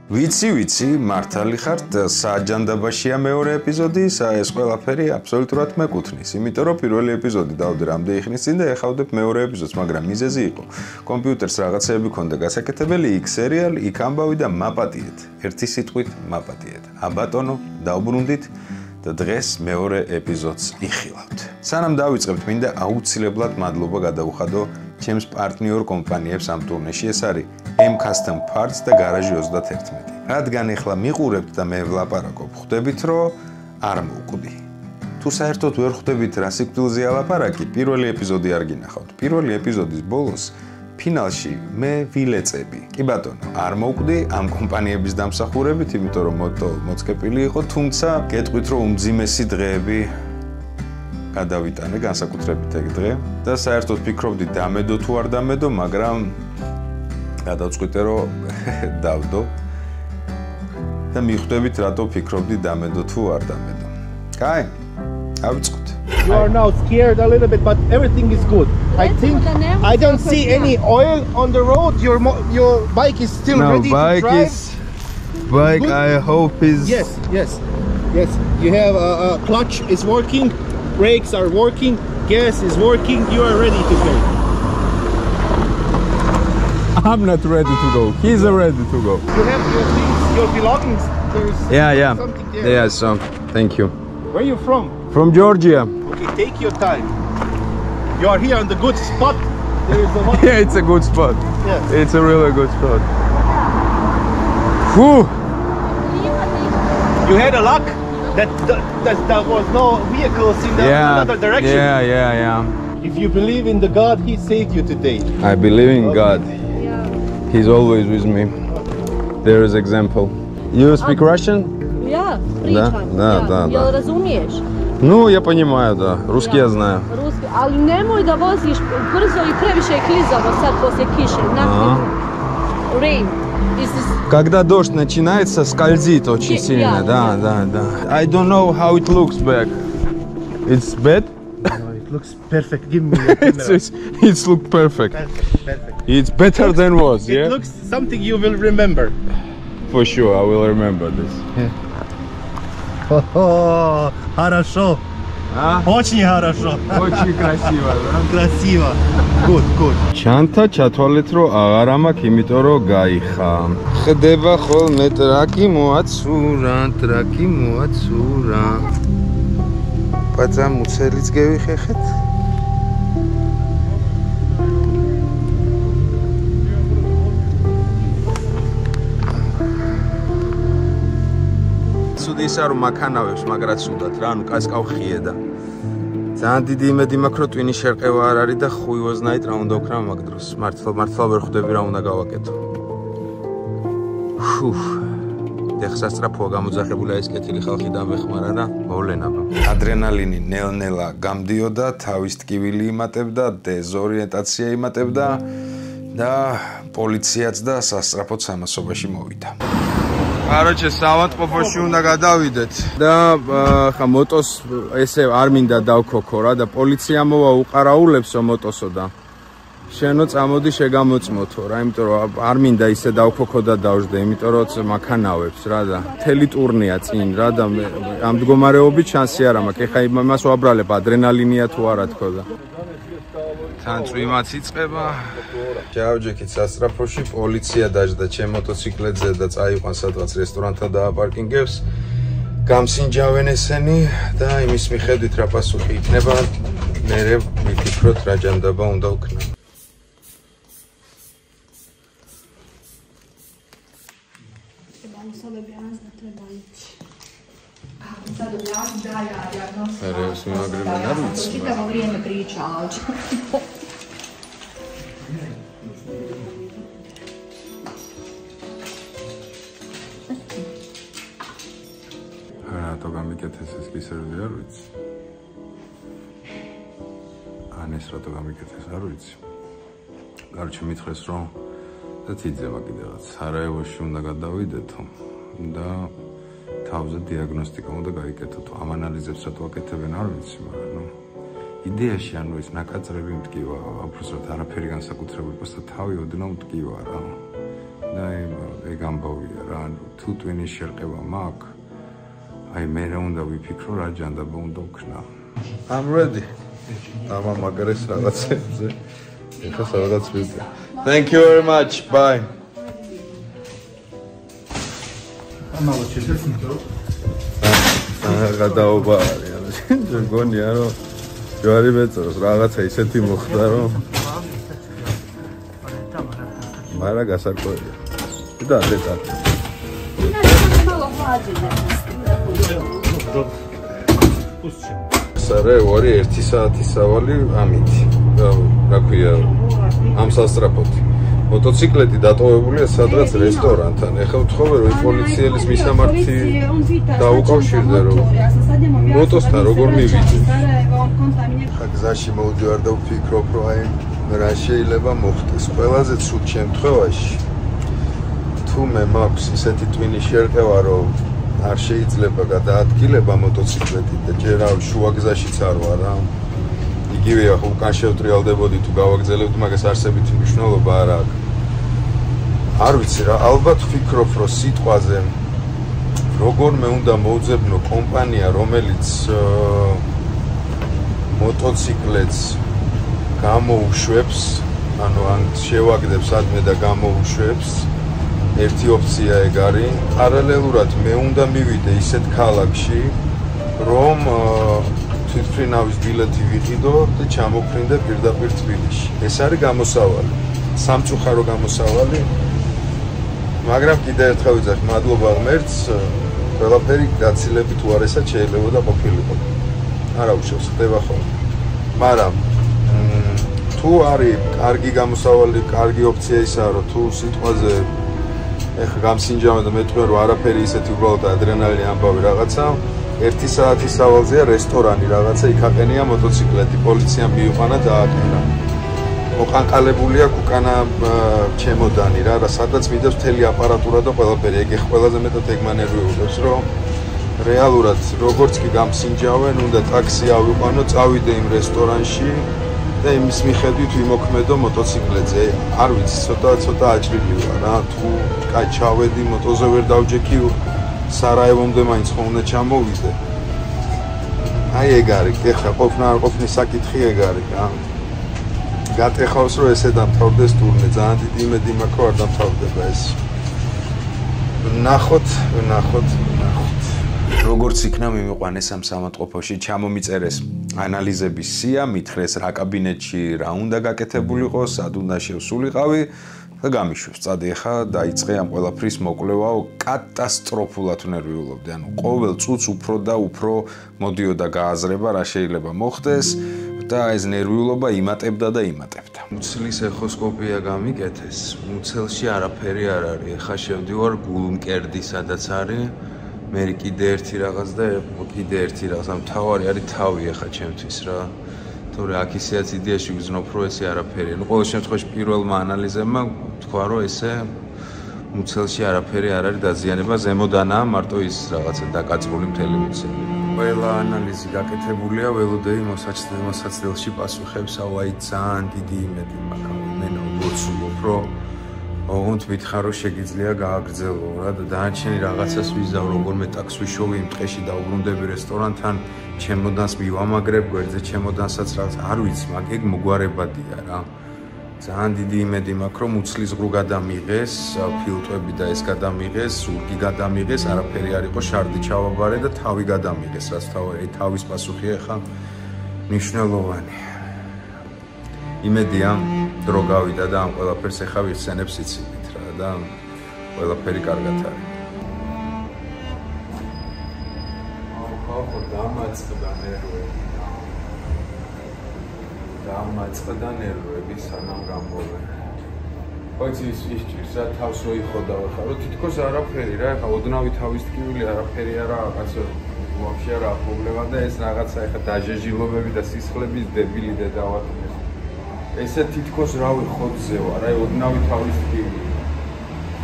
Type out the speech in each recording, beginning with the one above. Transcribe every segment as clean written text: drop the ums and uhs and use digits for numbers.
ვიცი, მართალი ხართ, სააჯანდაბაშია მეორე ეპიზოდი, ეს ყველაფერი აბსოლუტურად მეკუთვნის, იმიტომ რომ პირველი ეპიზოდი დავდე რამდენი ხნის წინ და ეხავდებ მეორე ეპიზოდს, მაგრამ მიზეზი იყო. კომპიუტერს რაღაცეები ქონდა გასაკეთებელი, იქ სერიალი, იქ ამბავი და მაპატიეთ. ერთი სიტყვით მაპატიეთ. აბატონო, დავბრუნდით და დღეს მეორე ეპიზოდს იხილავთ. სანამ დავიწყებთ, მინდა აუცილებლად მადლობა გადაუხადო ჩემს პარტნიორ კომპანიებს ამ ტურნეში, ეს არის M Custom Parts და Garage 31. რადგან ეხლა მიყურებთ და მე ვლაპარაკობ, ხვდებით რომ არ მოვკვდი. თუ საერთოდ ვერ ხვდებით რა სიკვდილზე ალაპარაკი, პირველი ეპიზოდი არ გინახავთ. პირველი ეპიზოდის ბოლოს ფინალში მე ვილეწები. კი ბატონო, არ მოვკვდი ამ კომპანიების დამსახურებით, იმიტომ რომ მოტო მოწყებილი იყო, თუმცა გეტყვით რომ უმძიმესი დღეები გადავიტანე განსაკუთრებით ეგ დღე და საერთოდ ფიქრობდი დამედო თუ არ დამედო, მაგრამ გადავწყვიტე რომ დავდო და მიხვდებით რატო ფიქრობდი დამედო თუ არ დამედო. კაი, ავიწყოთ. You are now scared a little bit, but everything is good. I think I don't see any oil on the road. Your bike is still ready to drive. Bike I hope is Yes. You have a clutch is working, brakes are working, gas is working. You are ready to go. I'm not ready to go. He's ready to go. You have your things, your belongings. There's something there. Yeah, so thank you. Where are you from? From Georgia. Okay, take your time. You are here on the good spot. There is a lot. Yeah, it's a good spot. Yeah. It's a really good spot. Whew. You had a luck that there was no vehicles in the other direction. Yeah. If you believe in the God, He saved you today. I believe in God. He's always with me. There is example. You speak Russian? Да, да. Jel razumiješ? Ну, я понимаю, да. Русский я знаю. Ruski, ali nemoj da voziš brzo I previše je klizavo sad poslije kiše. Rain. Когда дождь начинается, скользит очень сильно. Да. I don't know how it looks back. It's bad? No, it looks perfect. Give me the camera. It's look perfect. Perfect. It's better than was, yeah? It looks something you will remember. For sure, I will remember this. Хорошо. Очень хорошо. Очень красиво, да? Красиво. Good. ჩანთა ჩათვალეთ რომ აღარ ამაქვს, იმიტომ რომ გაიხა. ხდება ხოლმე ტრაკი მოაცურა. პაცა მუცელიც გევიხეხეთ. ცუდი ისა რომ მაქანავებს მაგრად სუდათ რა, ანუ კასკავხიე და ძალიან დიდი იმედი მაქვს რომ ტვინი შერყევა არ არის და ხუიოზნაით რა უნდა ვქნა მაგ დროს. მართლა ვერ ხვდები რა უნდა გავაკეთო. ეხსასწრაფოა გამოძახებული ეს კეთილი ხალხი დამეხმარა და მოვლენაბა. ადრენალინი ნელ-ნელა გამდიოდა, თავის ტკივილი იმატებდა, დეზორიენტაცია იმატებდა და პოლიციაც და სასწრაფოდ სამასობაში მოვიდა. Короче, საავადმყოფოში უნდა გადავიდეთ და ხა მოტოს ესე არ მინდა დავქოქო რა და პოლიცია მოვა უყარაულებსო მოტოსო და შენო წამოდი შეგამოწმოთო რა, იმიტომ რომ არ მინდა ისე დავქოქო და დავждე, იმიტომ რომ მაქანავებს რა და მთელი ტურნეა წინ რა და ამ მდგომარეობით შანსი არ მაქვს. ეხა იმას ვაბრალებ, ადრენალინია თუ არა თქო და თან წვიმაც იწყება. ჯავჯექით სასწრაფოში პოლიცია დაждდა ჩემ მოტოციკლებზე და წაიყვან სადღაც რესტორანთან დააპარკინგებს. გამსინჯავენ ესენი და იმის მიხედვით რა პასუხი იქნება, მერე ვიფიქროთ რა ჯანდაბა უნდა ვქნა. Čitavo vrijeme priča, ali რატო გამიკეთეს ეს კისერები არ ვიცი. ან ეს რატო გამიკეთეს არ ვიცი. Короче, მითხრეს რომ და თიძება კიდევაც სარაევოში უნდა გადავიდეთო და თავზე დიაგნოსტიკა უნდა გაიკეთოთ. ამ ანალიზებს რატო აკეთებენ არ ვიცი, მაგრამ ნუ იდეაში ანუ ეს ნაკაწრები მტკივა, უბრალოდ არაფერი განსაკუთრებული, просто თავი ოდნავ მტკივა რა. ეგ ამბავია რა, თუ ტვინის შერყება მაქვს, აი მე რა უნდა ვიფიქრო, რა ჯანდაბა უნდა ვქნა. I'm ready. ამა მაგარეს რაღაცებზე. ეხლა სადღაც ვიდე. Thank you very much. Bye. ამალა შეძლებნო. გადაობა არის. გონია რომ ჯვარი მეწროს რაღაცა ისეთი მოხდა რომ მარა გასარკვევია. და დეტალი. სარე 2-1 საათის სავალი ამით. რა ქვია ამ სასტრაფოდ. მოტოციკლეტი დატოვებულია სადღაც რესტორანთან. ეხლა ვთხოვე რომ პოლიციელის მისამართი დაუკავშირდა რომ მოტოსთან როგორ მივიძე. გზაში მოვდივარ და ვფიქრობ რომ აი რა შეიძლება მოხდეს. ყველაზე ცუდ შემთხვევაში თუ მე მაქვს ისეთი ტვინი შერყევა რომ არ შეიძლება გადაადგილება მოტოციკლეტი და ჯერ შუა გზაშიც არ ვარ რა. იგივეა ხო უკან შევტრიალდებოდი თუ გავაგზავნებთ მაგას არსებითი მნიშვნელობა არ აქვს. არ ვიცი რა, ალბათ ვფიქრობ რომ სიტყვაზე როგორმე უნდა მოვძებნო კომპანია რომელიც მოტოციკლეტს გამოუშვებს, ანუ ან შევაგდებს ადმე და გამოუშვებს. ერთი ოფცია ეგ არის. პარალელურად მე უნდა მივიდე ისეთ ქალაქში, რომ თვითმფრინავის ბილეთი ვიყიდო და ჩამოფრინდე პირდაპირ თბილისში. ეს არის გამოსავალი. სამწუხარო გამოსავალი. მაგრამ კიდევ ერთხელ ვიძახ, მადლობა ღმერთს, ყველაფერი გაცილებით უარესად შეიძლებოდა ყოფილიყო. არა უშავს ხდება ხოლმე. მაგრამ თუ არის კარგი გამოსავალი, კარგი ოფცია ისაა, რომ თუ სიტყვაზე ეხლა გამსინჯავენ და მეტყვი რომ არაფერი ისეთი უბრალოდ ადრენალინი ამბავი რაღაცა 1 საათის სავალზეა რესტორანი რაღაცა იქ აყენია მოტოციკლეტი პოლიციამ მიიყვანა დააკინა მოყანყალებული აქვს უკანა ჩემოდანი რა სადაც მიდევს მთელი აპარატურა და ყველაფერი ეგ ყველაზე მეტად ეგ მანერვიულებს რომ რეალურად როგორც კი გამსინჯავენ უნდა ტაქსი ავიყვანო წავიდე იმ რესტორანში და იმის მიხედვით ვიმოქმედო მოტოციკლეტზე არ ვიცი ცოტა აჭრილია რა თუ კაი ჩავედი მოტოზე ვერ დავჯექი სარაევომდე მაინც ხომ უნდა ჩამოვიდე აი ეგ არის ეხლა ყოფნა არ ყოფნის საკითხი ეგ არის რა გატეხავს რომ ესე დამთავრდეს ტურნე ძალიან დიდი იმედი მაქვს რომ არ დამთავრდება ეს ნახოთ როგორც იქნა მიმიყვანეს ამ სამატყოფოში ჩამომიწერეს ანალიზების სია მითხრეს რა კაბინეტში რა უნდა გაკეთებულიყო სად უნდა შევსულიყავი და გამიშვებს წადი ახლა დაიწყე ამ ყველაფრის მოკვლევაო კატასტროფულად ნერვიულობდი ანუ ყოველ წუთს უფრო და უფრო მოდიოდა გააზრება რა შეიძლება მოხდეს და ეს ნერვიულობა იმატებდა და იმატებდა მუცლის ეხოსკოპია გამიკეთეს მუცელში არაფერი არ არის ახლა შევდივარ გულმკერდი სადაც არის მე კიდე ერთი რაღაც და კიდე ერთი რაღაც ამ თავარი არის თავი ახლა ჩემთვის რა თორე აქ ისეაც იდეაში ვიზნობ რომ ესე არაფერია ნუ ყოველ შემთხვევაში პირველმა ანალიზებმა თქვა რომ ესე მუცელში არაფერი არ არის დაზიანება ზემოდანაა მარტო ის რაღაცა დაკაწრული მთელი მუცელი ყველა ანალიზი გაკეთებულია ველოდეი მოსაცდელში პასუხებს ავაი ძალიან დიდი იმედი მაქვს მე მოვცულობ რომ ოღონდ მითხარ რომ შეგიძლია გააგრძელო რა და დანარჩენი რაღაცას ვიზავ როგორმე ტაქსს ვიშოვი იმ ტყეში დაუბრუნდები რესტორანთან ჩემოდანს მივამაგრებ გვერდზე ჩემოდანსაც რაღაც არ ვიცი მაგ ეგ მოგვარებადია რა ძალიან დიდი იმედი მაქვს რომ მუცლის ღრუ გადამიღეს ფილტვები და ეს გადამიღეს ზურგი გადამიღეს არაფერი არ იყო შარდი ჩავაბარე და თავი გადამიღეს რაც თავის პასუხია ხა მნიშვნელოვანი იმედია დრო გავიდა და ამ ყველაფერს ეხა ვიხსენებ სიცივით რა და ყველაფერი კარგად არის. დამაწყდა ნერვები სანამ გამოვე. ხოიცი ის ჭირს რა თავს რო იხოდავ ხა რომ თითქოს არაფერი რა ხა ოდნავი თავის ტკივილი არაფერი არა კაცო ვაფშე რა პრობლემა და ეს რაღაცა ეხა დაჟეჟილობები და სისხლების დებილი და დავატკბე ესე თითქოს რავი ხოძზე ვარ, აი ოდნავი თავის ტკივილი.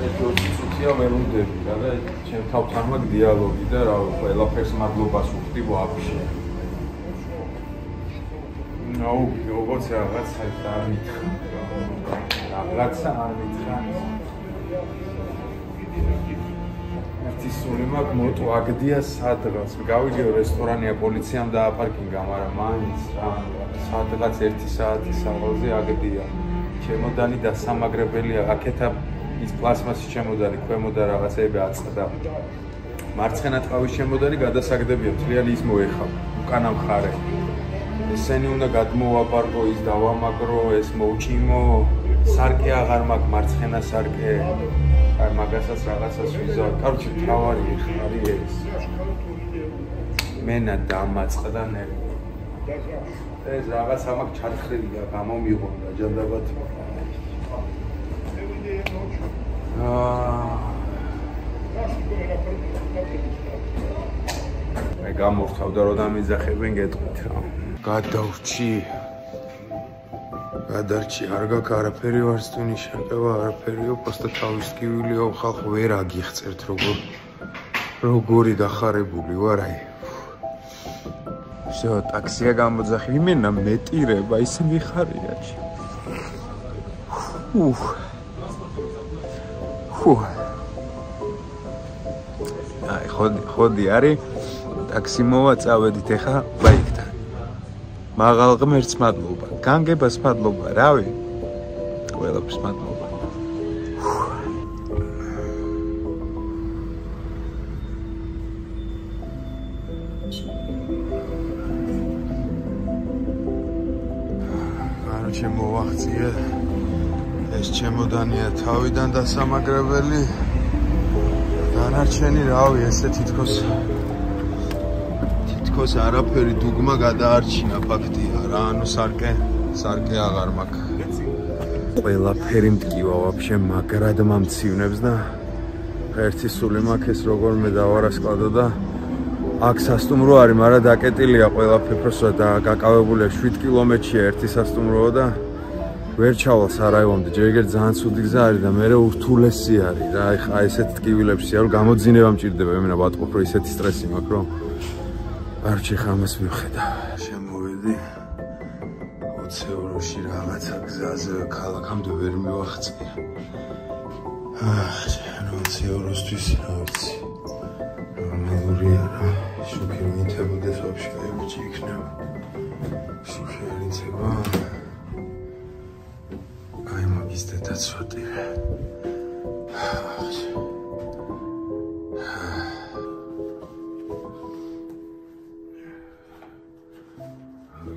ეს 20 წუთია ვერ ვდები რა და ჩემ თავთან მაგ დიალოგი და რავი ყველაფერს მადლობას ვუხდი ვაფშე. ნაუ, როგორც რაღაცა არ მითხრა. რაღაცა არ მითხრა. სული მაქვს მოტო აგდია სადღაც გავიგეო რესტორანია პოლიციამ დააპარკინგა მაგრამ მაინც სადღაც 1 საათის სავალზე აგდია ჩემოდანი დასამაგრებელია აქეთა ის პლასმასის ჩემოდანი ქვემოდა რაღაცეები აწყდა მარცხენა ტყავის ჩემოდანი გადასაგდებია მთლიანი ის მოეხავ უკანა მხარე ესენი უნდა გადმოვაბარგო ის დავამაგრო ეს მოვჭიმო სარკე აღარ მაქვს მარცხენა სარკე აი მაგასაც რაღაცას ვიზავ. Короче, თავარი ხარი ეს. მენა დამაწყდა ნერვი. ეს რაღაცა მაქვს ჩარხრილია, გამომიღონდა ჯანდაბათ. აი გამოვთავდა რომ დამიძახებენ გეტყვით რა. გადავრჩი. გადარჩი არ გაქვს არაფერი ვარც თუ ნიშნება არაფერიო პოსტა თავის ტკივილიო ხალხო ვერ აგიხწერთ როგორი გახარებული ვარ აი всё ტაქსია გამოძახი იმენა მეტირება ისე მიხარია აი ხოდი არის ტაქსი მოვაწავედით ახლა ბაიქთან მაღალ ღმერთს მადლობა. განგებას მადლობა, რავი. ყველაფერს მადლობა. Короче, მოვახციე. ეს ჩემოდანია თავიდან დასამაგრებელი. დანარჩენი რავი, ესე თითქოს არაფერი დუგმა გადაარჩინა ფაქტია რა ანუ სარკე აღარ მაქვს ყველაფერი მტკივა ვაფშე მაგრად მომცივნებს და ერთი სული მაქვს ეს როგორმე დავარასკლადო და აქ სასტუმრო არის მაგრამ დაკეტილია ყველაფერი პროსა და გაკავებულია 7 კილომეტრია ერთი სასტუმროა და ვერ ჩავალ სარაევომდე ჯერ ძალიან ცუდი გზა არის და მე ურთულესი არის რა ხა ესეთ ტკივილებში არ გამოძინება მჭირდება იმენა ვატყობ რომ ისეთი სტრესი მაქვს რომ არჩი ხამას მივხედა. შემოვედი 20 ევროში რაღაცა გზაზე ქალაქამდე ვერ მივახცია. 20 ევროსთვის რა ვიცი. ნორმალურია რა. შუქი მითებოდეს ვაფშე აიბიჭი იქნება. შუქი არ იცება. აი მაგის დედაცვატი.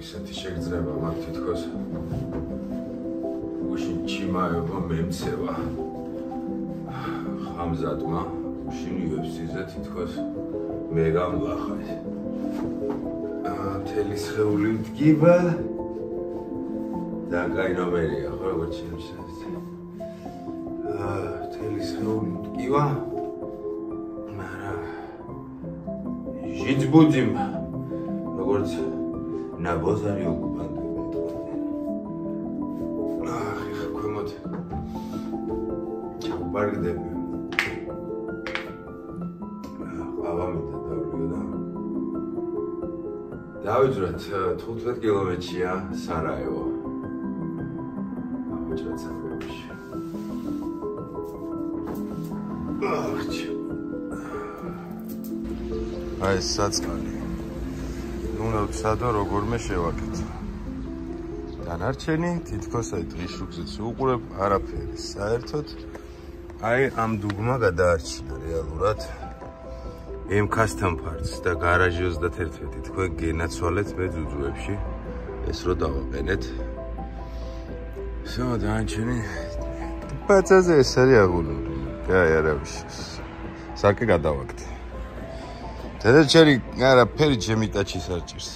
ისეთი შეგრძნება მაგ თითქოს უშინ ჩიმაება მემცევა ხამზადმა უშინ UFC-ზე თითქოს მე გამლახარ თელი სხეული მდგივა და კაი ნომერია ხო როგორ შეიძლება თელი სხეული მდგივა მაგრამ ჟიძბუძიმ როგორც ნაბოზარი ოკუპანტი ახ ქვემოთ ჩაბარგდები ავამითა დავიო და დავიძრათ 15 კილომეტრია სარაევო დავიძრათ სარაევოში აი საწყალი უნდა ვცადო როგორმე შევაკეთო. დანარჩენი თითქოს აი დღის შუქზეც უყურებ არაფერი. საერთოდ აი ამ დუგმა გადაარჩინა რეალურად MK-სთან ფარც და გარაჟი 31 თქვენ გენაცვალეთ მე ძუძუებში ეს რო დავაყენეთ. всё დანარჩენი პაცაზე ეს არის აღულული. აი არავის. სარკე გადავაკეთე. დედაჩერი არაფერი ჩემი ტაჩის არ ჭირს.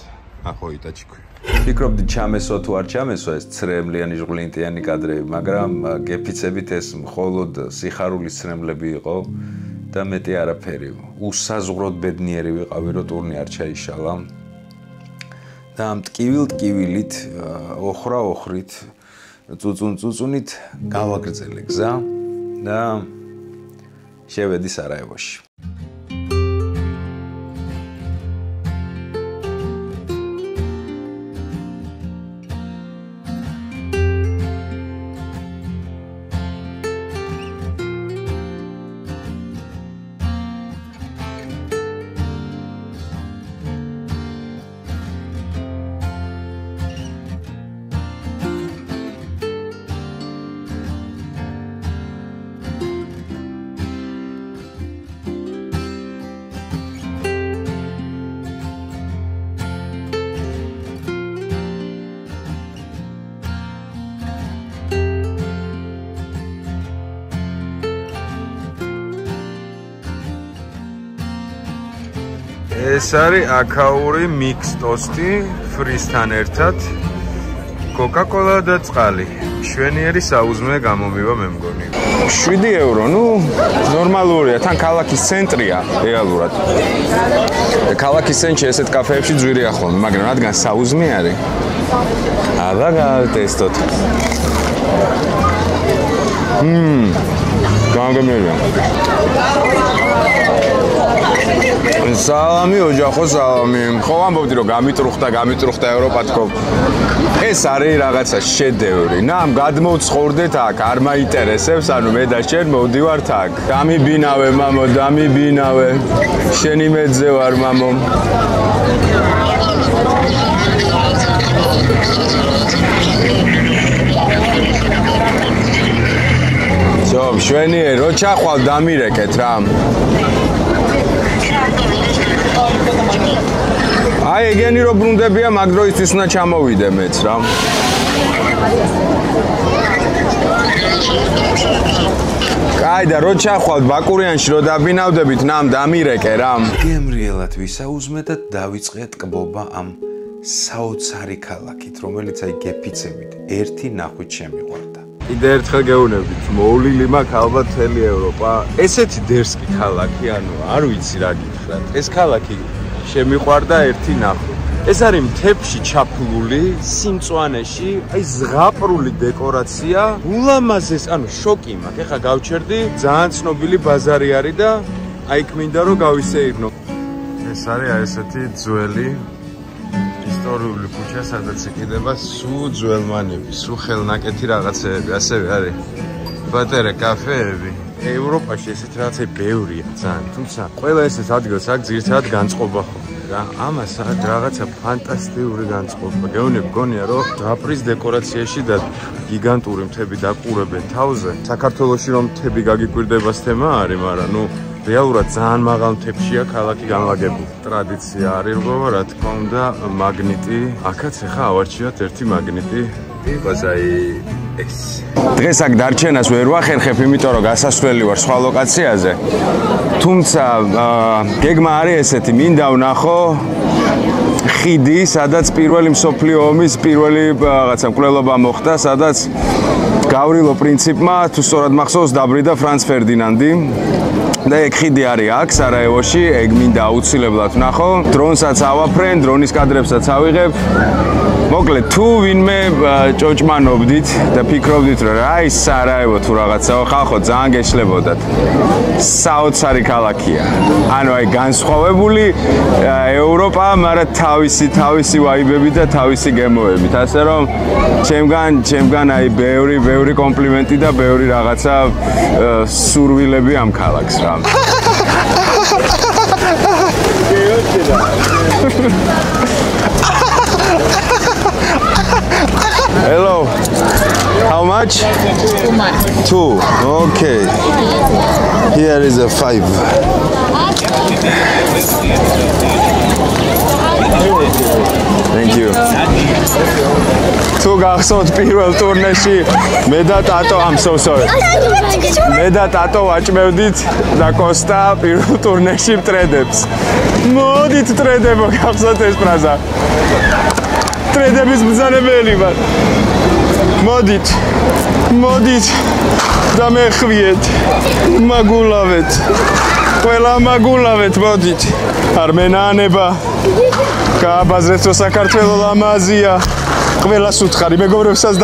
ახო იტაჩი ქვია. ფიქრობდი ჩამესო თუ არ ჩამესო ეს ცრემლიანი ჟღვლინტიანი კადრები, მაგრამ გეფიცებით ეს მხოლოდ სიხარულის ცრემლები იყო და მეტი არაფერი. უსაზღვროდ ბედნიერი ვიყავი, რომ ტურნი არ ჩაიშალა. და ამ ტკივილით, ოხრა-ოხრით, წუწუნით გავაგრძელე გზა და შევედი სარაევოში. ეს არის აკაური მიქს ტოსტი ფრისთან ერთად. Coca-Cola და წყალი. შვენიერი საუზმე გამომივა მე მგონი. 7 ევრო, ну, ნორმალურია, თან ქალაქის ცენტრია, რეალურად. ქალაქის ცენტრში ესეთ კაფეებში ძვირია ხოლმე, მაგრამ რადგან საუზმე არის. აბა გავტესტოთ. გამგემელია. სალამი, ოჯახო სალამი. ხო ამბობდი რომ გამიტრუხდა ევროპა თქო. ეს არის რაღაცა შედევრი. ნამ გადმოვცხოვრდეთ აქ, არ მაინტერესებს, ანუ მე და შენ მოვდივართ აქ. დამიბინავე, მამო, დამიბინავე. შენი მეძე ვარ, მამო. ჯობ, შვენიერ, რო ჩახვალ დამირეკეთ რა. აი ეგენი რო ბრუნდებია, მაგ დროისთვის უნდა ჩამოვიდე მეც რა. აი და რო ჩახვალ ბაკურიანში რო დაბინავდებით, ნამ დამირეკე რა. გემრიელად ვისაუზმე და დავიწყეთ ტკბობა ამ საოცარი ქალაქით, რომელიც აი გეფიცებით ერთი ნახვით შემიყვარდა. კიდე ერთხელ გეუბნებით, მოვლილი მაქვს ალბათ მთელი ევროპა. ესეთი დერსკი ქალაქი, ანუ არ ვიცი რა გითხრათ. ეს ქალაქი შემიყვარდა ერთი ნახვით. ეს არის მთებში ჩაფლული, სიმწვანეში, აი ზღაპრული დეკორაცია, ულამაზეს, ანუ შოკი მაქვს. ეხლა გავჩერდი, ძალიან ცნობილი ბაზარი არის და აი მინდა რომ გავისეირნო. ეს არის აი ესეთი ძველი ისტორიული ქუჩა, სადაც იყიდება სულ ძველმანები, სულ ხელნაკეთი რაღაცეები, ასევე არის პატარა კაფეები. ევროპაში ესეთ რაღაცები ბევრია ძალიან, თუმცა ყველა ესეთ ადგილს აქ ძირითადად განწყობა ხდება რა. ამას რაღაცა ფანტასტიკური განწყობა. გეუბნები გონია რომ დაპრის დეკორაციაში და გიგანტური მთები დაყურებენ თავზე. საქართველოში რომ მთები გაგიკვირდება თემა არის, მაგრამ ნუ რეალურად ძალიან მაღალ მთებშია ქალაქი განლაგებული. ტრადიცია არის როგორ რა თქმა უნდა, მაგნიტი. აქაც ახლა ავარჩიოთ ერთი მაგნიტი. იყოს აი ეს. დღეს აქ დარჩენას ვერ ვახერხებ, იმიტომ რომ გასასვლელი ვარ სხვა ლოკაციაზე. თუმცა გეგმა არის ესეთი, მინდა ვნახო ხიდი, სადაც პირველი მსოფლიო ომის პირველი რაღაცა მკვლელობა მოხდა, სადაც გავრილო პრინციპმა, თუ სწორად მახსოვს, დაბრიდა ფრანც ფერდინანდი. და ეგ ხიდი არის აქ სარაევოში, ეგ მინდა აუცილებლად ვნახო. დრონსაც ავაფრენ, დრონის კადრებსაც ავიღებ. მოკლედ, თუ ვინმე ჭოჭმანობდით და ფიქრობდით, რომ აი სარაევო თუ რაღაცაო, ხალხო ძალიან გეშლებოდათ. საოცარი ქალაქია. ანუ აი განსხვავებული ევროპა, მაგრამ თავისი ვაიბები და თავისი გემოებით. ასე რომ ჩემგან აი ბევრი კომპლიმენტი და ბევრი რაღაცა სურვილები ამ ქალაქს რა. Hello. How much? 2. Okay. Here is a 5. Thank you. თუ გახსოვთ პირველ ტურნეში მე და ტატო I'm so sorry. მე და ტატო ვაჭმევდით და კოსტა პირველ ტურნეში მტრედებს. მოდით ტრედებო, გახსოვთ ეს ფრაზა. ტრედების ბრძანებელი ვარ. მოდით და მეხვიეთ. მაგულავეთ. ყველა მაგულავეთ, მოდით. არ მენანება. გააბაზრეთ რომ საქართველო ლამაზია. ყველას უთხარი, მეგობრებსაც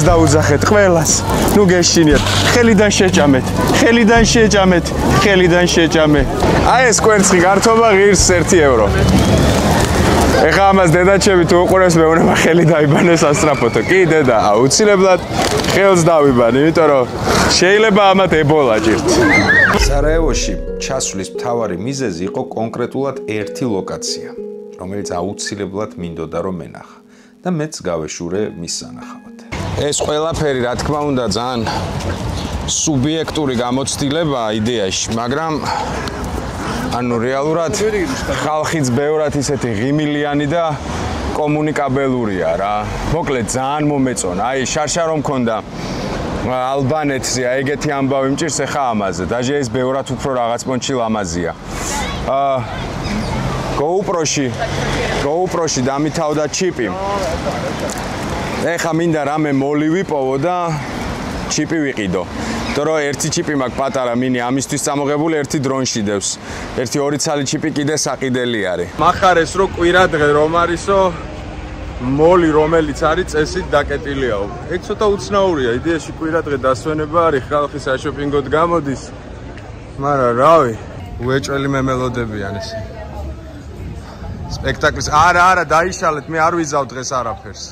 დაუძახეთ, ყველას. ნუ გეშინიათ. ხელიდან შეჭამეთ. აი ეს კვერცხი გართობა ღირს 1 ევრო. ეხლა ამას დედაჩები თუ უყურებს, მე უნდა ხელი დაიბანოს ასტრაფოთო. კი დედა, აუცილებლად ხელს დავიბან, იმიტომ რომ შეიძლება ამათ ებოლა ჭირთ. სარაევოში ჩასვლის მთავარი მიზეზი იყო კონკრეტულად ერთი ლოკაცია, რომელიც აუცილებლად მინდოდა რომ მენახა და მეც გავეშურე მის სანახავად. ეს ყველაფერი რა თქმა უნდა ძალიან სუბიექტური გამოცდილებაა იდეაში, მაგრამ ანუ რეალურად ხალხიც ბევრად ისეთი ღიმილიანი და კომუნიკაბელურია რა. მოკლედ ძალიან მომეწონა. აი შარშა რომ მქონდა ალბანეთზე ეგეთი ამბავი მჭირს ეხა ამაზე. დაჟე ეს ბევრად უფრო რაღაც პონჩი ლამაზია. GoPro-ში დამითავდა ჩიპი. ეხა მინდა რამე მოლი ვიპოვო და ჩიპი ვიყიდო. Toro ერთი ჩიპი მაქვს პატარა მინი ამისთვის წამოღებული ერთი დრონში დევს. ერთი 2 ცალი ჩიპი კიდე საყიდელი არის. მახარეს რო კვირადღე რომ არისო მოლი რომელიც არის წესით დაკეტილიაო. ეგ ცოტა უცნაურია. იდეაში კვირადღე დასვენება არის ხალხი საშოპინგოდ გამოდის. მაგრამ რავი, უეჭველი მემელოდებიან ესე. სპექტაკლის არა დაიშალეთ, მე არ ვიზავ დღეს არაფერს.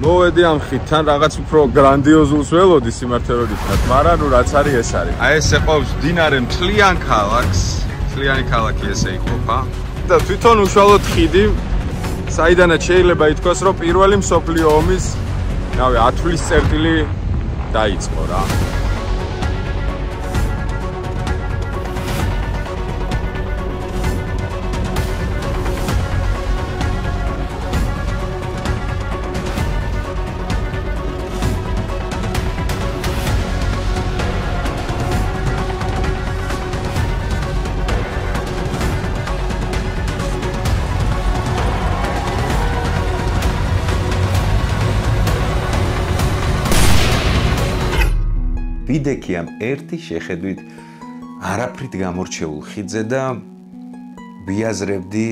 მოვედი ამ ხიდთან რაღაც უფრო გრანდიოზულს ველოდი სიმართლე რომ ვთქვათ, მაგრამ ნუ რაც არის ეს არის. აი ეს ეყობს მდინარე მთლიან ქალაქს, მთლიანი ქალაქი ესე იყოფა და თვითონ უშუალოდ ხიდი, საიდანაც შეიძლება ითქვას, რომ პირველი მსოფლიო ომის, რავი, ათვლის წერტილი დაიწყო რა. ვიდექი ამ ერთი შეხედვით არაფრით გამორჩეულ ხიდზე და ვიაზრებდი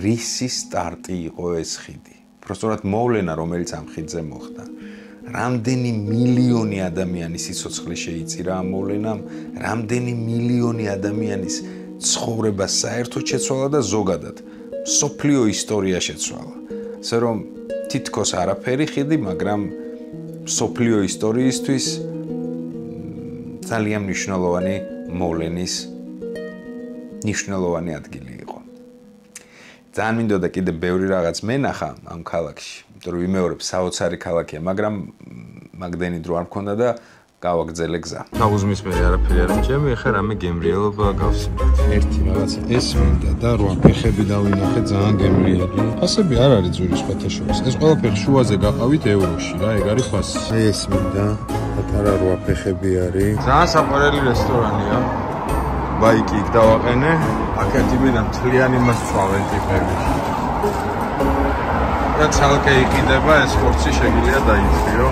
რისი სტარტი იყო ეს ხიდი. Პროსტორად მოვლენა რომელიც ამ ხიდზე მოხდა. რამდენი მილიონი ადამიანის სიცოცხლე შეიწირა ამ მოვლენამ, რამდენი მილიონი ადამიანის ცხოვრება საერთოდ შეცვალა და ზოგადად მსოფლიო ისტორია შეცვალა. ასე რომ თითქოს არაფერი ხიდი, მაგრამ მსოფლიო ისტორიისთვის ძალიან მნიშვნელოვანი მოვლენის მნიშვნელოვანი ადგილი იყო. ძალიან მინდოდა კიდე ბევრი რაღაც მენახა ამ ქალაქში, იმიტომ რომ ვიმეორებ საოცარი ქალაქია, მაგრამ მაგდენი დრო არ მქონდა და გავაგრძელე გზა. გაუზმის მე არაფერი არ მჭამე, ეხლა რამე გემრიელობა გავსიმართლე. ერთი რაღაცა ეს მინდა და რა ფეხები დავინახე ძალიან გემრიელი. ფასები არ არის ძვირი სხვათა შორის. ეს ყველაფერი შუაზე გაყავით ევროში რა, ეგ არის ფასი. ეს მინდა პატარა რა ფეხები არის. ძალიან საყვარელი რესტორანია. ბაიკი იქ დავაყენე. აქეთი მინდა მთლიანი მას წვავენ ტიპები. და ცალკე იყიდება ეს ხორცი შეგიძლია დაიწიო.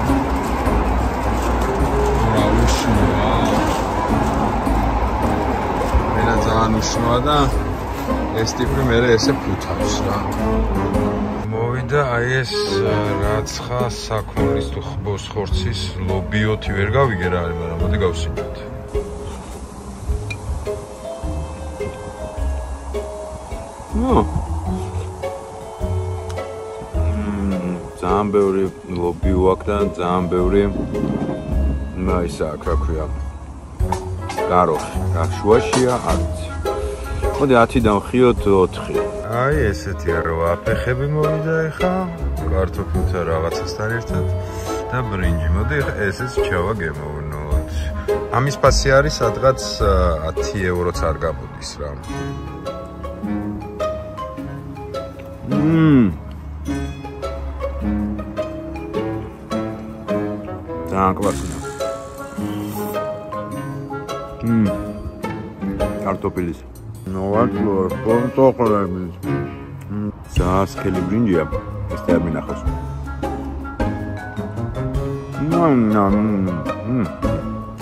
მენა ძალიან უშნოა და ეს ტიპი მე ესე ფუთავს რა. მოვიდა აი ეს რაცხა საქონლის თუ ხბოს ხორცის ლობიოთი ვერ გავიგე რა არის, მაგრამ მოდი გავსინჯოთ. ძალიან ბევრი ლობიო აქვს და ძალიან ბევრი ისა აქ რა ქვია გაროხი, რა შუაშია არც. მოდი 10-დან ვხიოთ 4. აი ესეთია რა ფეხები მოვიდა ეხა, კარტოფილთან რაღაცასთან ერთად და ბრინჯი. მოდი ესეც ჩავა გემოვნოთ. ამის ფასი არის სადღაც 10 ევროც არ გამოდის რა. ძალიან კლასია. კარტოფილის. ნოვარდო, პონტოყლების. სასკელი ბრინჯია. ეს ტერმინახოს.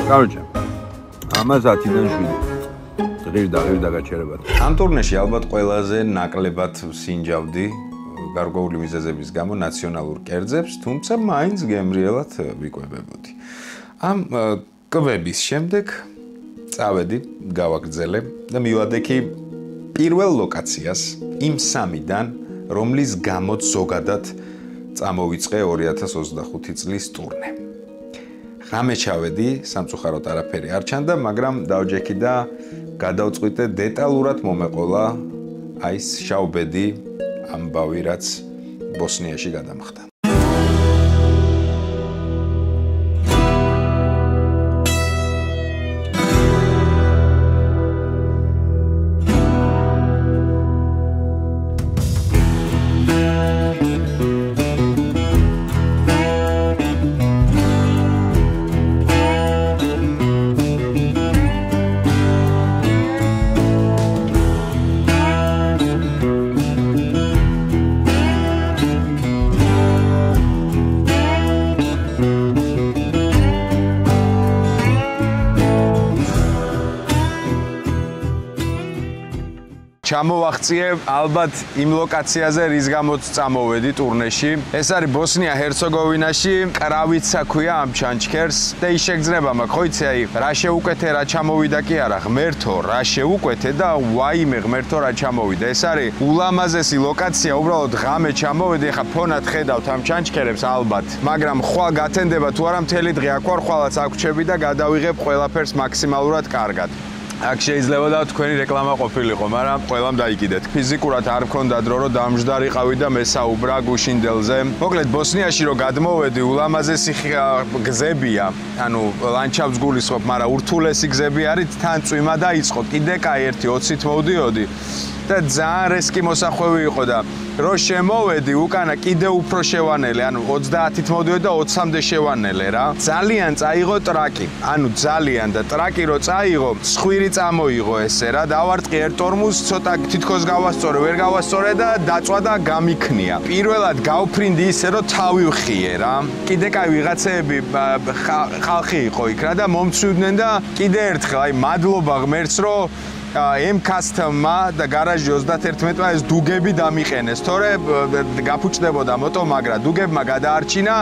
კაროჩა. ამას 10-დან 7. ღირდა გაჩერებათ. ამ ტურნეში ალბათ ყველაზე ნაკლებად სინჯავდი გარკვეული მიზეზების გამო ნაციონალურ კერძებს, თუმცა მაინც გემრიელად ვიკვებებოდი. ამ კვების შემდეგ წავედი, გავაგრძელე და მივადექი პირველ ლოკაციას იმ 3-დან, რომლის გამოც ზოგადად წამოვიწყე 2025 წლის ტურნე. ღამე ჩავედი, სამწუხაროდ არაფერი არ ჩანდა, მაგრამ დავჯექი და გადავწყვიტე დეტალურად მომეყოლა აი ეს შავბედი ამბავი, რაც ბოსნიაში გადამხდა. ჩამოვაღწიე ალბათ იმ ლოკაციაზე, რის გამოც წამოვედი ტურნეში. ეს არის ბოსნია-ჰერცეგოვინაში, კრავიცა ქვია ამ ჩანჩქერს და ის შეგრძნება მაქვს, ხო იცი, აი რა შეუკვეთე, რა ჩამოვიდა კი არა, ღმერთო, რა შეუკვეთე და ვაიმე ღმერთო რა ჩამოვიდა. ეს არის ულამაზესი ლოკაცია, უბრალოდ ღამე ჩამოვედი, ახლა ფონად ხედავთ ამ ჩანჩქერებს ალბათ, მაგრამ ხვალ გათენდება თუ არა მთელი დღე აქ ვარ, ხვალაც აგვჩები და გადავიღებ ყველაფერს მაქსიმალურად კარგად. აქ შეიძლება და თქვენი რეკლამა ყოფილიყო, მაგრამ ყველამ დაიკიდეთ. ფიზიკურად არ მქონდა დრო, რომ დამჯდარიყავი და მესაუბრა გუშინდელზე. მოკლედ ბოსნიაში რო გადმოვედი, ულამაზესი გზებია, ანუ ლანდშაფტს გულისხმობ, მაგრამ ურთულესი გზები არის, თან წვიმა დაიწყო. კიდე კაი 1-20-ით მოვდიოდი და ძალიან რესკი მოსახვევი იყო და რო შემოვედი უკანა კიდე უფრო შევანელე, ანუ 30-ით მოვდიოდი და 20-მდე შევანელე რა. ძალიან წაიღო ტრაკი, ანუ ძალიან და ტრაკი რო წაიღო, სხვირი წამოიღო ესე რა, დავარტყი ერთ ტორმუზს, ცოტა თითქოს გავასწორე, ვერ გავასწორე და დაწვა და გამიქნია. პირველად გავფრინდი ისე, რომ თავი ვხიე რა. კიდე კაი ვიღაცეები ხალხი იყო იქ რა და მომცვიდნენ და კიდე ერთხელ აი მადლობა ღმერთს, რომ M-Custom-მა და გარაჟი 31-მა ეს დუგები დამიყენეს, თორე გაფუჭდებოდა მოტო, მაგრამ დუგებმა გადაარჩინა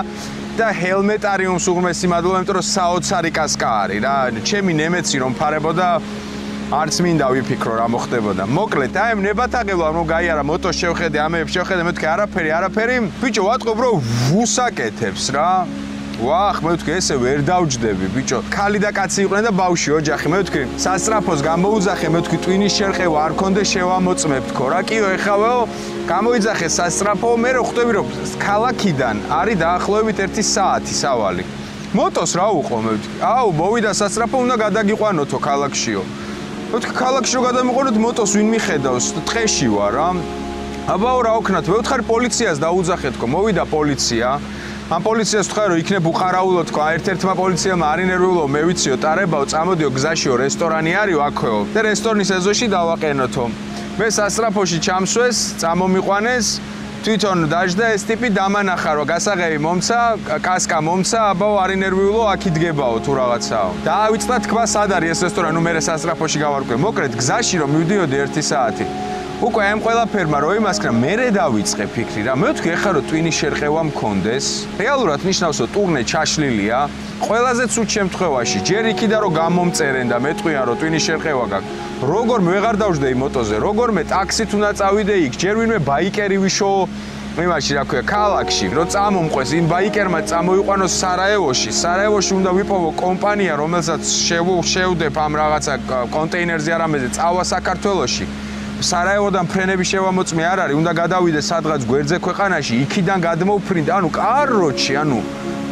და ჰელმეტ არის უმსუღმესი მადლობა, იმიტომ რომ საოცარი კასკა არის რა. ჩემი ნემეცი რომ ფარებოდა, არც მინდა ვიფიქრო რა მოხდებოდა. მოკლედ, აი ამ ნებათაღელვა რომ გაიარა მოტოს შევხედე, ამებს შევხედე, მეთქე არაფერი. ბიჭო, ვატყობ რომ ვუსაკეთებს რა. ვახ, მე ვთქვი, ესე ვერ დავჯდები, ბიჭო. ქალი და კაცი იყვნენ და ბავშვი ოჯახი. მე ვთქვი, სასწრაფოს გამოუძახე, მე ვთქვი, ტვინის შერყევა არ კონდე შევამოწმებთქო რა. კიო, ეხავეო, გამოიძახე სასწრაფო, მე რო ხვდები რომ ქალაქიდან არის დაახლოებით 1 საათი სავალი. მოტოს რა უყო, მე ვთქვი. აუ, მოვიდა სასწრაფო, უნდა გადაგიყვანოთო ქალაქშიო. მე ვთქვი, ქალაქში რო გადამიყვანოთ, მოტოს ვინ მიხედავს? ტყეში ვარ რა. აბაო, რა ვქნათ? მე ვთხარი პოლიციას დაუძახე თქო, მოვიდა პოლიცია. ამ პოლიციას ვთქვი, რომ იქნებ უყარაულო თქო, ერთ-ერთმა პოლიციამ არ ინერვიულო, მე ვიციო, ტარებაო, წამოდიო გზაშიო, რესტორანი არისო აქვეო და რესტორნის ეზოში დავაყენოთო. მე სასწრაფოში ჩამსვეს, წამომიყვანეს, თვითონ დაждდა ეს ტიპი დამანახა, რომ გასაღები მომცა, კასკა მომცა, აბაო, არ ინერვიულო, აქ იდგებაო თუ რაღაცაო. დაავიწყდა თქვა, სად არის ეს რესტორანი, ნუ მე სასწრაფოში გავარკვე. მოკლედ გზაში რომ მივდიოდი 1 საათი. უკვე ამ ყველაფერმა რო იმასკრა მერე დავიწყე ფიქრი რა. მე ვთქვი, ეხლა რომ ტვინის შერყევა მქონდეს, რეალურად ნიშნავს, რომ ტურნე ჩაშლილია. ყველაზე ცუდ შემთხვევაში, ჯერ იქიდან რომ გამომწერენ და მეტყვიან, რომ ტვინის შერყევა გაქვს. როგორმე ვეღარ დავждდეი მოტოზე, როგორმე ტაქსით უნდა წავიდე იქ, ჯერ ვინმე ბაიკერი ვიშო იმაში რა ქვია, ქალაქში, რომ წამომყვეს იმ ბაიკერმა წამოიყვანოს სარაევოში. სარაევოში უნდა ვიპოვო კომპანია, რომელსაც შევდებ ამ რაღაცა კონტეინერზე არამეზე წავა საქართველოში. სარაევოდან ფრენები შევამოწმე არ არის, უნდა გადავიდე სადღაც გვერდზე ქვეყანაში, იქიდან გადმოვფრინდე, ანუ კაროჩი, ანუ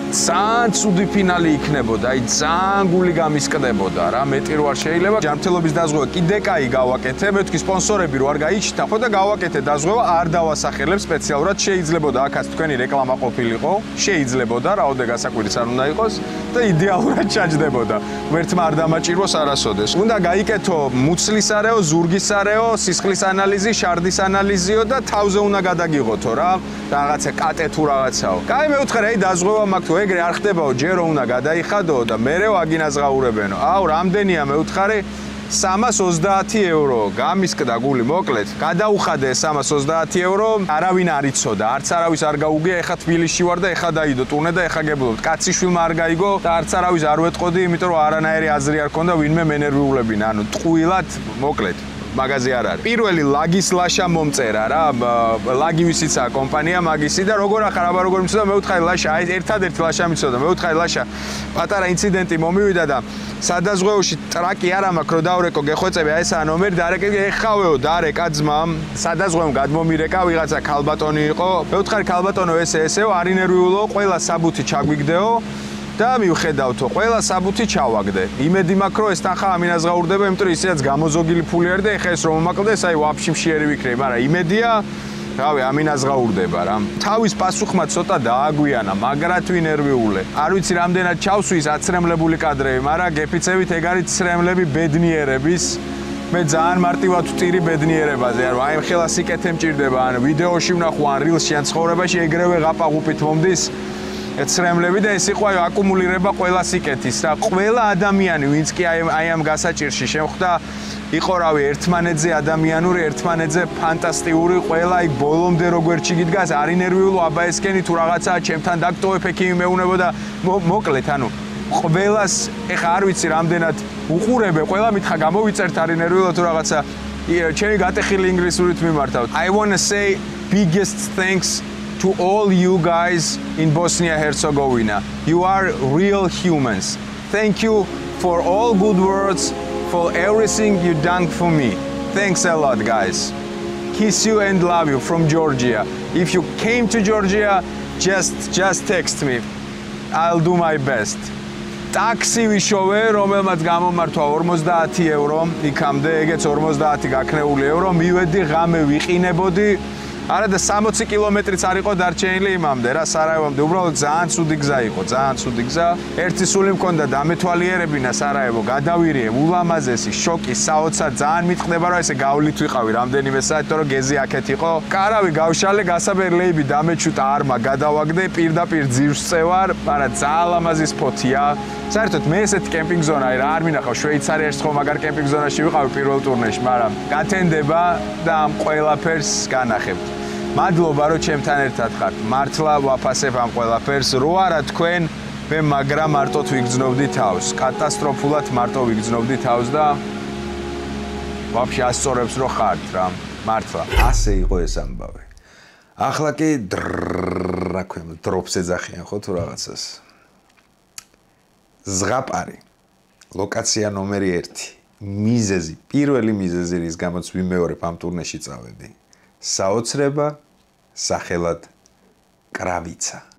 ძალიან ცუდი ფინალი იქნებოდა, აი ძალიან გული გამისკდებოდა რა, მეტი რო არ შეიძლება. ჯანმრთელობის დაზღვევა კიდე კაი გავაკეთე, მე ვთქვი სპონსორები რო არ გაიჩნდა, ხო და გავაკეთე დაზღვევა, არ დავასახელებ სპეციალურად, შეიძლებოდა აქაც თქვენი რეკლამა ყოფილიყო, შეიძლებოდა, რაოდე გასაკვირიც არ უნდა იყოს და იდეალურად ჩაჯდებოდა. ღმერთმა არ დამაჭიროს არასოდეს. უნდა გაიკეთო მუცლისარეო, ზურგისარეო, სისხლის ანალიზი, შარდის ანალიზიო და თავზე უნდა გადაგიღოთო რა, რაღაცა კატე თუ რაღაცაო. კაი, მე ვთხარ, აი დაზღვევა მაქვს, ეგრე არ ხდებაო, ჯერო უნდა გადაიხადო და მერე ვაგინაზღაურებენო. აუ, რამდენია მე ვთხარი 330 euro. გამისკდა გული, მოკლედ. გადაუხადე 330 euro. არავინ არ იცოდა, არც არავის არ გაუგია, ეხა თბილისში ვარ და ეხა დაიდო ტურნე და ეხა გებლობთ. კაციშვილმა არ გაიგო და არც არავის არ ვეტყოდი, იმიტომ რომ არანაირი აზრი არ ქონდა ვინმე მენერვიულებინა. ანუ ტყუილად, მოკლედ. მაგაზი არ არის. პირველი ლაგის ლაშა მომწერა რა, ლაგი ვისიცა კომპანია მაგისი და როგორ ახარ აბა როგორ მიცოდა მეუთხარი ლაშა, აი ერთადერთი ლაშა მიცოდა, მეუთხარი ლაშა პატარა ინციდენტი მომივიდა და სადაზღვეოში ტრაკი არა მაქვს რომ დავრეკო გეხვეწები, აი ესაა ნომერი დარეკე ეხავეო, დარეკა ძმამ, სადაზღვემ გადმომირეკა ვიღაცა ქალბატონი იყო, მეუთხარი ქალბატონო ესეო, არ ინერვიულო, ყველა საბუთი ჩაგვიგდეო. და მივხედავთო, ყველა საბუთი ჩავაგდე. იმედი მაქვს, რომ ეს თანხა ამინაზღაურდება, იმიტომ რომ ისედაც გამოზოგილი ფული არის და ეხა ეს რომ მომაკლდეს, აი ვაფშე მშიერი ვიქნები, მაგრამ იმედია, რავი, ამინაზღაურდება რა. თავის პასუხმა ცოტა დააგვიანა, მაგრად ვინერვიულე. არ ვიცი რამდენად ჩავსვის აცრემლებული კადრები, მაგრამ გეფიცებით ეგ არის ცრემლები ბედნიერების. მე ძალიან მარტივად ვტირი ბედნიერებაზე, ანუ აი ხელა სიკეთე მჭირდება, ან ვიდეოში ვნახო, ან რილსში, ან ცხოვრებაში ეგრევე ღაპაღუპით მომდის. ეცრემლები და ეს იყო აკუმულირება ყველა სიკეთის რა. ყველა ადამიანი, ვინც კი აი ამ გასაჭირში შემხვდა, იყო რავი, ერთმანეთზე ადამიანური, ერთმანეთზე ფანტასტიკური, ყველა იქ ბოლომდე როგორ ჩიგიდგას, არ ინერვიულო, აბა ესკენი თუ რაღაცაა, ჩემთან დაგტოვებ ექიმი მეუნებოდა, მოკლედ, ანუ ყველას, ეხა არ ვიცი რამდენად უყურებე, ყველა მითხა გამოვიწერთ არ ინერვიულო თუ რაღაცა, ჩემი გატეხილი ინგლისურით მიმართავთ. I want to say biggest thanks to all you guys in Bosnia-Herzegovina. You are real humans. Thank you for all good words, for everything you done for me. Thanks a lot, guys. Kiss you and love you from Georgia. If you came to Georgia, just text me. I'll do my best. Taxi ვიშოვე, რომელმაც გამომართვა 50 euro, იქამდე ეგეც 50 გაქნეული euro, მივედი ღამე ვიყინებოდი. არა და 60 კილომეტრიც არ იყო დარჩენილი იმამდე რა, სარაევომდე. უბრალოდ ძალიან ცუდი გზა იყო, ძალიან ცუდი გზა. ერთი სული მქონდა დამეთვალიერებინა სარაევო, გადავირიე, ულამაზესი, შოკი, საოცარ, ძალიან მიტყდება რომ ესე გავლით ვიყავი რამდენიმე საათი, თორე გეზი აქეთ იყო. კარავი გავშალე, გასაბერლეიბი დამეჩუტა არმა, გადავაგდე, პირდაპირ ძირს წევარ, მაგრამ ძალიან ლამაზი სპოტია. საერთოდ მე ესეთი კემპინგ ზონა არ მინახავ, შვეიცარიაში ხო მაგარ კემპინგ ზონაში ვიყავი პირველ ტურნეში, მაგრამ გათენდება და ამ ყველაფერს განახებთ. მადლობა რომ ჩემთან ერთად ხართ. მართლა ვაფასებ ამ ყველაფერს. რო არა თქვენ, მე მაგრა მარტოთ ვიგრძნობდი თავს. კატასტროფულად მარტო ვიგრძნობდი თავს და ვაფშე ასწორებს რო ხართ რა. მართლა. ასე იყო ეს ამბავი. ახლა კი რა ქვია, დროპს ეძახიან ხო თუ რაღაცას. ზღაპარი. ლოკაცია ნომერი 1. მიზეზი, პირველი მიზეზი რის გამოც ვიმეორებ ამ ტურნეში წავედი. საოცრება სახელად კრავიცა.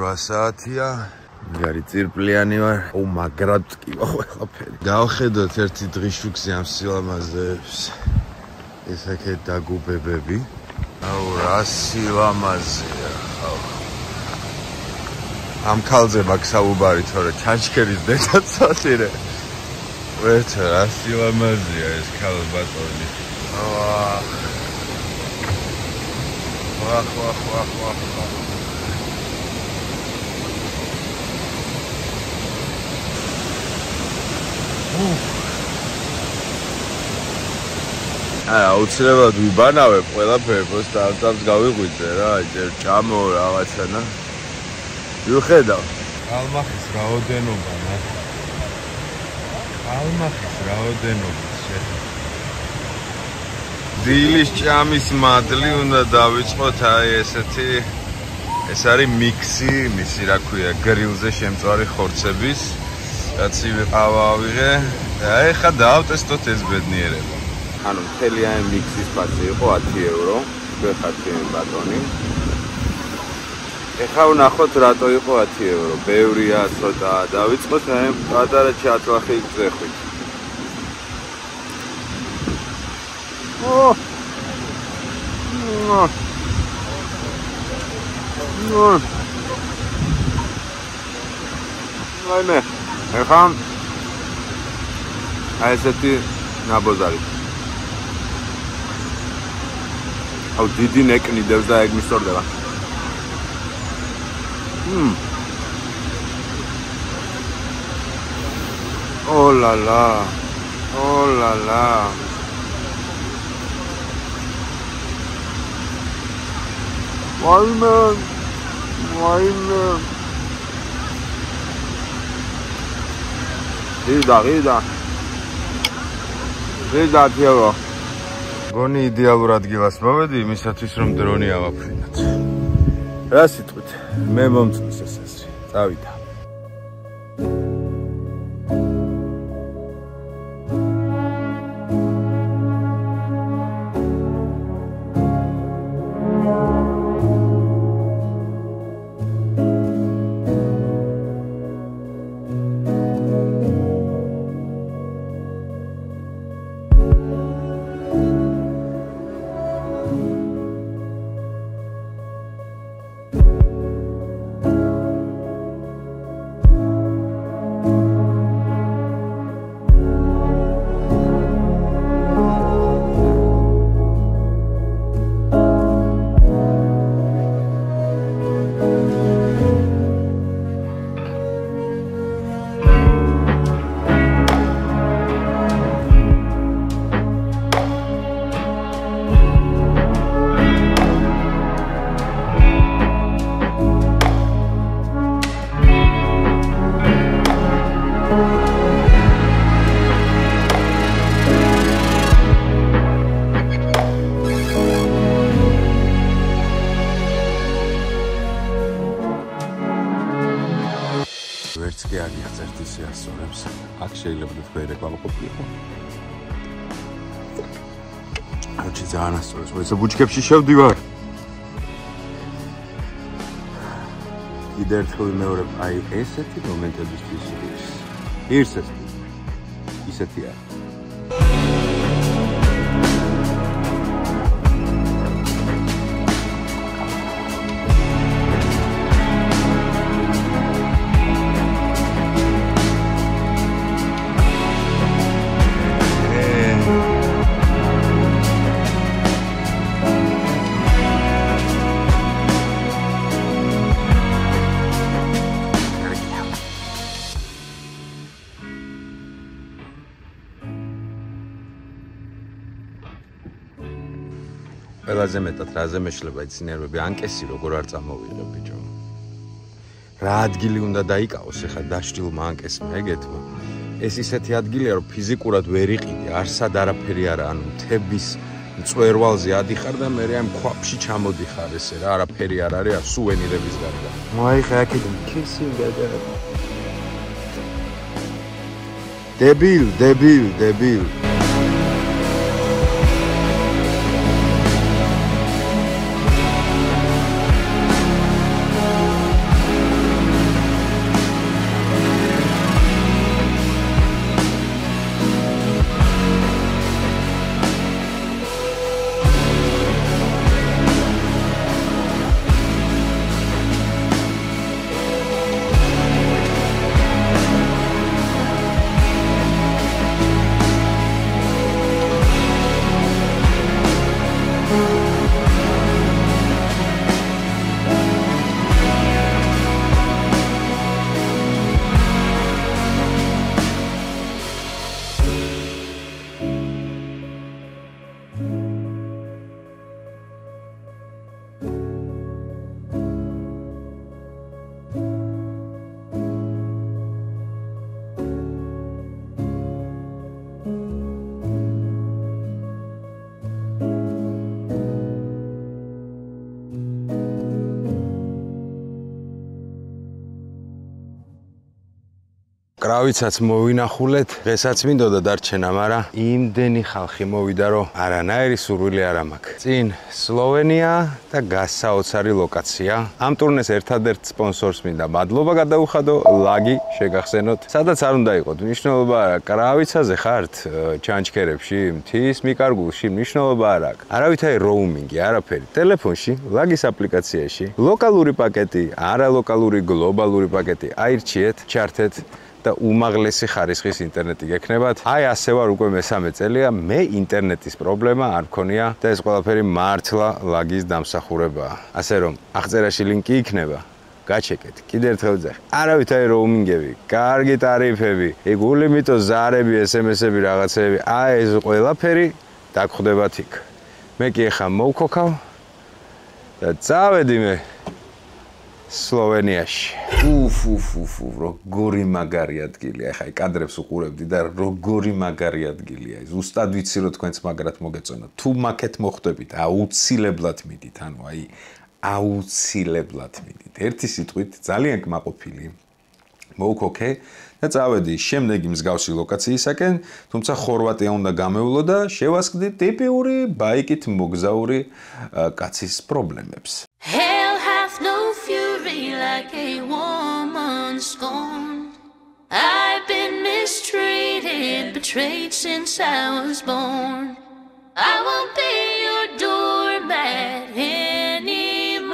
8 საათია. Გარი წირპლიანი ვარ. მაგრად ტკივა ყველაფერი. გავხედოთ ერთი დღიშუქზე ამ სილამაზეებს. ეს აქეთ დაგუბებები. აუ რა სილამაზეა. ამ ქალზე მაქვს საუბარი, თორე ჩანჩქერის დედაცაცირე. ვერცა რა სილამაზეა ეს ქალბატონი. ვახ. აუცილებლად ვიბანავებ ყველაფერი, просто ამ გავიღვიძე რა, ჯერ ჭამო რაღაცანა. ვიხედავ. ალმახის რაოდენობა, დილის ჭამის მადლი უნდა დავიწყოთ, აი ესეთი ეს არის მიქსი, მისი რა ქვია, გრილზე შემწვარი ხორცების. კაცი ვიყავა ავიღე. აი ხა დავტესტოთ ეს ბედნიერება. ანუ მთელი აი მიქსის ფასი იყო 10 евро, გვეხაცი ბატონი. ეხა ვნახოთ რატო იყო 10 евро, ბევრია ცოტა, დავიწყოთ აი პატარა ჩათლახი გზეხვით. ვაიმე, ეხა აი ესეთი ნაბოზარი. აუ დიდი ნეკნიდებს და ეგ მისტორდება. Oh la la. Ვაიმე. Ღიდა თიო. გონი იდეალურ ადგილას მოვედი იმისათვის რომ დრონი ავაფრინოთ. რა სიტყვით? მე მომწონს ეს აზრი. წავიდა. ვერც კი არ იღწევთ ის ასორებს. აქ შეიძლება თქვენ რეკლამა ყოფილიყო. აჩი ძალიან ასწორებს. მოიცა ბუჩქებში შევდივარ. კიდევ ერთხელ ვიმეორებ, აი ესეთი მომენტებისთვის ის ისეთია. ყველაზე მეტად რაზე მეშლება იცი ნერვები, ანკესი როგორ არ წამოვიღებ ბიჭო. რა ადგილი უნდა დაიკავოს ახლა დაშლილმა ანკესმა ეგეთმა. ეს ისეთი ადგილია რომ ფიზიკურად ვერ იყიდი, არსად არაფერი არა, ანუ მთების მწვერვალზე ადიხარ და მე ამ ქვაფში ჩამოდიხარ ესე რა, არაფერი არ არის, სუვენირების გარდა. აი ხა აქედან kissing დებილ. კრავიცაც მოვინახულეთ, დღესაც მინდოდა დარჩენა, მაგრამ იმდენი ხალხი მოვიდა, რომ არანაირი სურვილი არ მაქვს. წინ სლოვენია და გასაოცარი ლოკაცია. ამ ტურნეს ერთადერთ სპონსორს მინდა მადლობა გადაუხადო, ლაგი შეგახსენოთ. სადაც არ უნდა იყოთ, მნიშვნელობა არა, კრავიცაზე ხართ, ჩანჩქერებში, მთის მიკარგულში, მნიშვნელობა არ აქვს. არავითარი როუმინგი, არაფერი. ტელეფონში, ლაგის აპლიკაციაში, ლოკალური პაკეტი, არალოკალური, გლობალური პაკეტი, აირჩიეთ, ჩართეთ და უმაღლესი ხარისხის ინტერნეტი გექნებათ. აი ასე ვარ უკვე მესამე წელია, მე ინტერნეტის პრობლემა არ მქონია და ეს ყველაფერი მართლა ლაგის დამსახურებაა. ასე რომ, აღწერაში ლინკი იქნება. გაჩეკეთ, კიდევ ერთხელ ვძახი. არავითარი როუმინგები, კარგი ტარიფები, ულიმიტო ზარები, SMS-ები, რაღაცეები, აი ეს ყველაფერი დაგხვდებათ იქ. მე კი ახლა მოვქოქავ და წავედი მე სლოვენიაში. როგორი მაგარი ადგილია. ახლა აი კადრებს უყურებდი და როგორი მაგარი ადგილია. ზუსტად ვიცი რომ თქვენც მაგრად მოგეწონა. თუ მაკეთ მოხვდებით, აუცილებლად მიდით, ანუ აი აუცილებლად მიდით. ერთი სიტყვით ძალიან კმაყოფილი. მოვქოქე და წავედი შემდეგი მსგავსი ლოკაციისაკენ, თუმცა ხორვატია უნდა გამევლო და შევასკდი ტიპიური ბაიკით მოგზაური კაცის პრობლემებს. Hell hath no fury like a woman scorned. I've been mistreated, betrayed since I was born. I won't be your doormat anymore.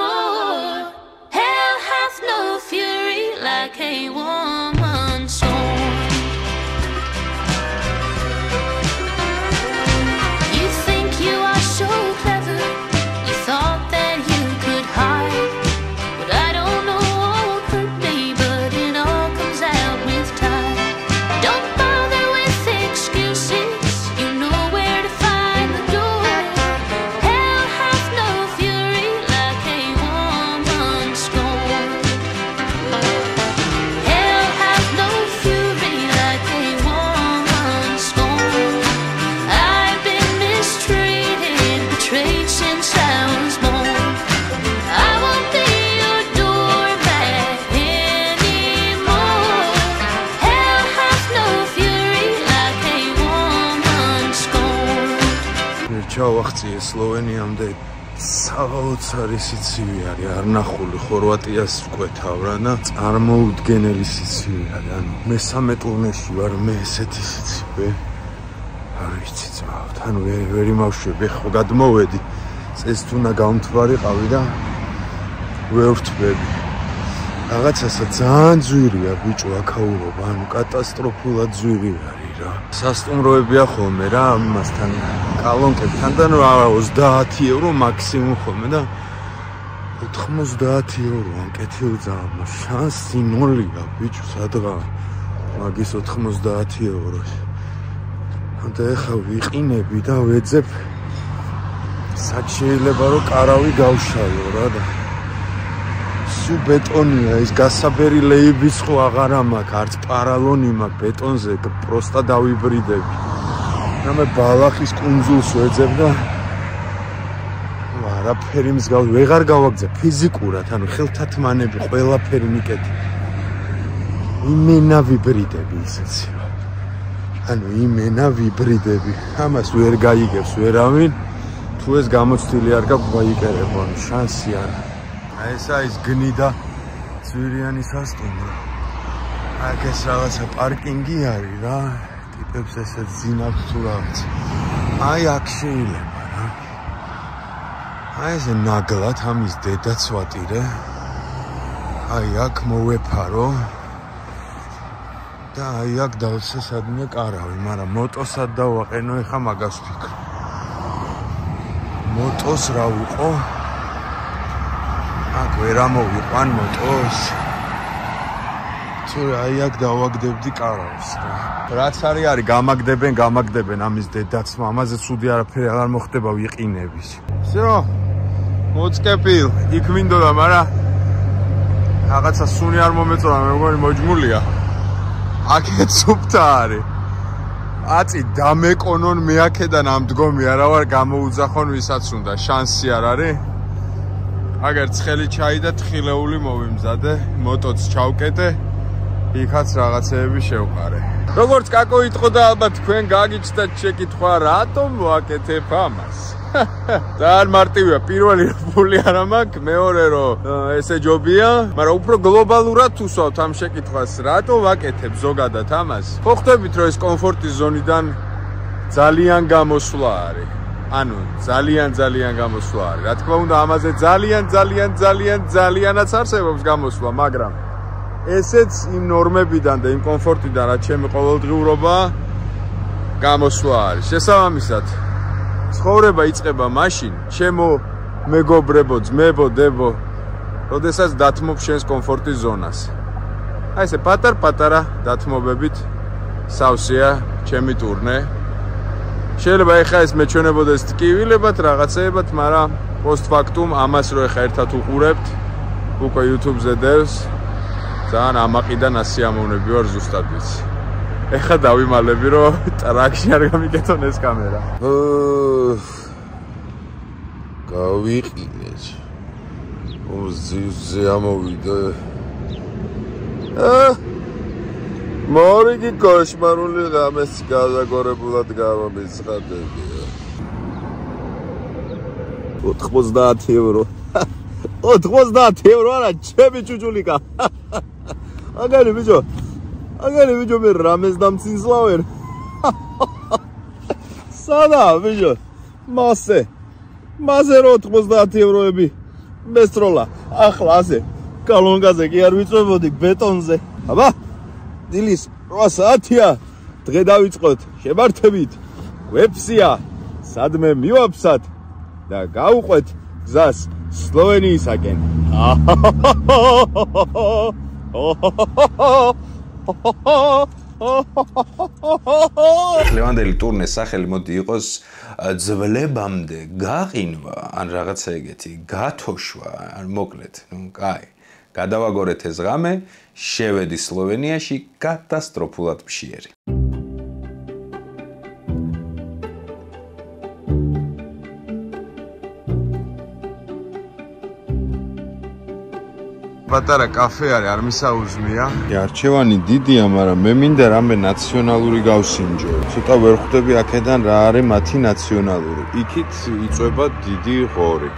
Hell hath no fury like a woman scorned. You think you are so clever, you thought that you could hide. But I don't know what could be, but it all comes out with time. Don't bother with excuses, you know where to find the door. Hell hath no fury like a woman scorned. Hell hath no fury like a woman scorned. I've been mistreated, betrayed since I was born. I won't be your doormat anymore. Hell hath no fury like a woman scorned. ჩავახციე სლოვენიამდე საოცარი სიცივე არის, არ ნახული ხორვატიას ვკვეთავ და წარმოუდგენელი სიცივე არის. ანუ მესამე ტურნეში ვარ, მე ესეთი სიცივე არ ვიცი ძმაოთ. ანუ ვერ იმავშვები, ხო გადმოვედი. წეს თუნა გამთვარიყავი და ვერ ვთბები. რაღაცასა ძალიან ძვირია ბიჭო აქაურობა, ანუ კატასტროფულად ძვირი არის რა. სასტუმროებია ხოლმე რა ამასთან კალონკებთან და 30 евро მაქსიმუმ ხოლმე და 90 евро ანკეთილ ძალიან შანსი ნოლია ბიჭო სადღა მაგის 90 евро-ში. და ეხლა ვიყინები და ვეძებ სად შეიძლება რომ კარავი გავშალო რა და სუ ბეტონია ეს გასაბერი ლეიბიც ხო აღარ მაქვს, არც პარალონი მაქვს ბეტონზე, პროსტა დავიბრიდები. და მე ბალახის კუნძულს ვეძებ და არაფერი მსგავს ვეღარ გავაგზა ფიზიკურად, ანუ ხელთათმანები ყველაფერი მიკეთე. იმენა ვიბრიდები ისეცი. ანუ იმენა ვიბრიდები. ამას ვერ გაიგებს ვერავინ. თუ ეს გამოცდილი არ გაქვს გაიკერებო, ანუ შანსი არა. ესა ის გნიდა ძვირიანი სასტუმრო. აქ ეს რაღაცა პარკინგი არის რა. ტიპებს ესე ძინავს თუ რაღაც. აი აქ შეიძლება რა. აი ეს ნაგლად ამის დედაც ვატირე. აი აქ მოვეფარო. და აი აქ დავსე სადმე კარავი, მაგრამ მოტოსად დავაყენო ეხა მაგას ვფიქრობ. მოტოს რა ვიყო? აქ ვერ ამოვიყვან მოტოს. თუ აი აქ დავაგდებდი კარავს რა. რაც არის გამაგდებენ ამის დედაც, ამაზე ცუდი არაფერი აღარ მოხდება ვიყინების. всё, მოწკეპილ, იქ მინდოდა, მაგრამ რაღაცა სუნი არ მომეწონა, მე მგონი მოჯმულია. აქეთ სუფთა არის. აწი დამეკონონ მე აქედან ამ დგომი არა ვარ გამოუძახონ ვისაც უნდა, შანსი არ არის. აგერ ცხელი ჩაი და თხილეული მოვიმზადე, მოტოც ჩავკეტე იქაც რაღაცეები შევყარე. როგორც კაკო იტყო და ალბათ თქვენ გაგიჩნდათ შეკითხვა, რატომ ვაკეთებ ამას? ძალიან მარტივია, პირველი ფული არ მაქვს, მეორე რომ ესე ჯობია, მაგრამ უფრო გლობალურად უსვავთ ამ შეკითხვას, რატომ ვაკეთებ ზოგადად ამას? ხო ხვდებით, რომ ეს კომფორტის ზონიდან ძალიან გამოსვლა არის. ანუ ძალიან გამოსვლა არის. რა თქმა უნდა, ამაზე ძალიანაც არსებობს გამოსვლა, მაგრამ ესეც იმ ნორმებიდან და იმ კომფორტიდან, რაც ჩემი ყოველდღიურობა გამოსვლა არის. შესაბამისად, ცხოვრება იწყება მაშინ, ჩემო მეგობრებო, ძმებო, დებო, როდესაც დათმობ შენს კომფორტის ზონას. აი ესე პატარ-პატარა დათმობებით სავსეა ჩემი ტურნე. შეიძლება ეხა ეს მეჩვენებოდეს ტკივილებად, რაღაცეებად, მაგრამ პოსტფაქტუმ ამას რო ეხა ერთად უყურებთ, უკვე YouTube-ზე დევს, ძალიან ამაყიდან ასიამოვნები ვარ ზუსტად ვიცი. ეხა დავიმალები, რომ ტრაქში არ გამიკეთონ ეს კამერა. გავიყინეთ. ოზზე ამოვიდა. მორიგი კოშმარული ღამეს გადაგორებულად გამომიცხადებია. 90 ევრო. 90 ევრო არა, ჩემი ჩუჩულიკა. აგარი ბიჭო, მე რამეს დამცინსლავენ. სადა ბიჭო? მასე რო 90 ევროები მესტროლა. ახლა ასე კალონგაზე კი არ ვიწვევოდი ბეტონზე. აბა დილის 8 საათია, დღე დავიწყოთ, შემართებით, გვეფსია, სადმე მივაფსად და გავუყვეთ გზას სლოვენიისაკენ. ლევანდელი ტურნეს სახელი მოდი იყოს ძვლებამდე გაყინვა, ან რაღაცა ეგეთი, გათოშვა, ან მოკლედ, კაი. გადავაგორეთ ეს ღამე, შევედი სლოვენიაში კატასტროფულად მშიერი. პატარა კაფე არის, არ მისაუზმია. არჩევანი დიდია, მაგრამ მე მინდა რამე ნაციონალური გავსინჯო. ცოტა ვერ ხვდები აქედან რა არის მათი ნაციონალური. იქით იწვება დიდი ღორი.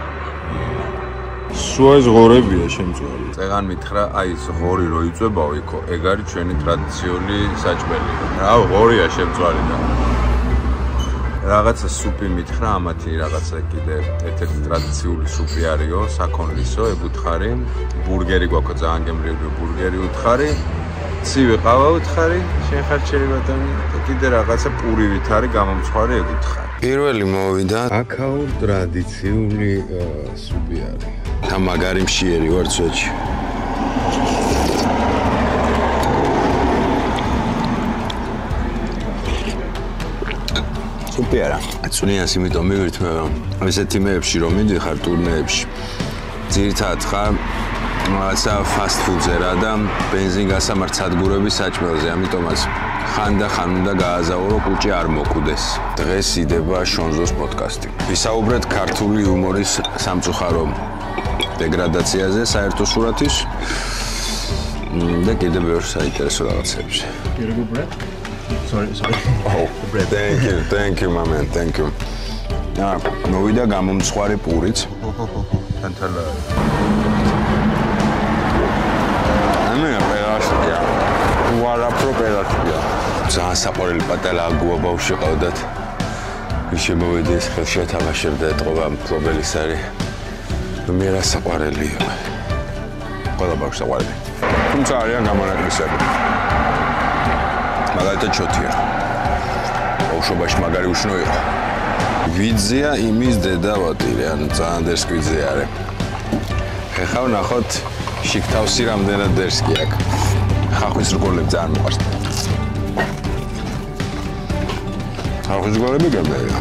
სულ ეს ღორებია შემწვარი. წეგან მითხრა, აი ეს ღორი რო იწვებაო იქო, ეგ არის ჩვენი ტრადიციული საჭმელი. რა ღორია შემწვარი და რაღაცა სუპი მითხრა, ამათი რაღაცა კიდე ერთ-ერთი ტრადიციული სუპი არისო, საქონლისო, ეგ უთხარი. ბურგერი გვაქვს, ძალიან გემრიელი ბურგერი უთხარი. ცივი ყავა უთხარი, შენ ხარ ჩემი ბატონი და კიდე რაღაცა პურივით არის გამომწვარი, ეგ უთხარი. პირველი მოვიდა აკაურ ტრადიციული სუპი არის. და მაგარი მშიერი ვარ წვეთში. სუპი არა. აცუნიას იმიტომ მივირთმევ, რომ ესეთი მეებში რომ მიდიხარ ტურნეებში, ძირითადად ხარ რაღაცა ფასტ ფუდზე რა და ბენზინგასამართ სადგურების საჭმელზე, ამიტომაც ხან და ხან უნდა გააზავრო კუჭი არ მოკვდეს. დღეს იდება შონზოს პოდკასტი. ვისაუბრეთ ქართული იუმორის სამწუხარო დეგრადაციაზე საერთო სურათის და კიდე ბევრ საინტერესო რაღაცებზე. Beautiful bread. Sorry. Oh, bread. Thank you, my man. Thank you. მოვიდა გამომწვარი პურიც. თანთალა. ამერა პერაშია. ვარა პროპერაშია. ძალიან საყვარელი პატარა აგუა ბავშვი ყავდათ. ის შემოვიდეს ხელში ათამაშებდა ეთყობა მფლობელის არის. მე რა საყვარელია. ყველა ბავშვი საყვარელი. თუმცა არიან გამონაკლისები. მაგალითად ჩოთია. ბავშვობაში მაგარი უშნო იყო. ვიძია იმის დედავატირე, ანუ ძალიან დერსკვიძე არის. ხეხავ ნახოთ შიქთავსი რამდენად დერსკი აქვს. ხახვის რგოლები ძალიან მიყვარს. ხახვის რგოლები გემრიელია.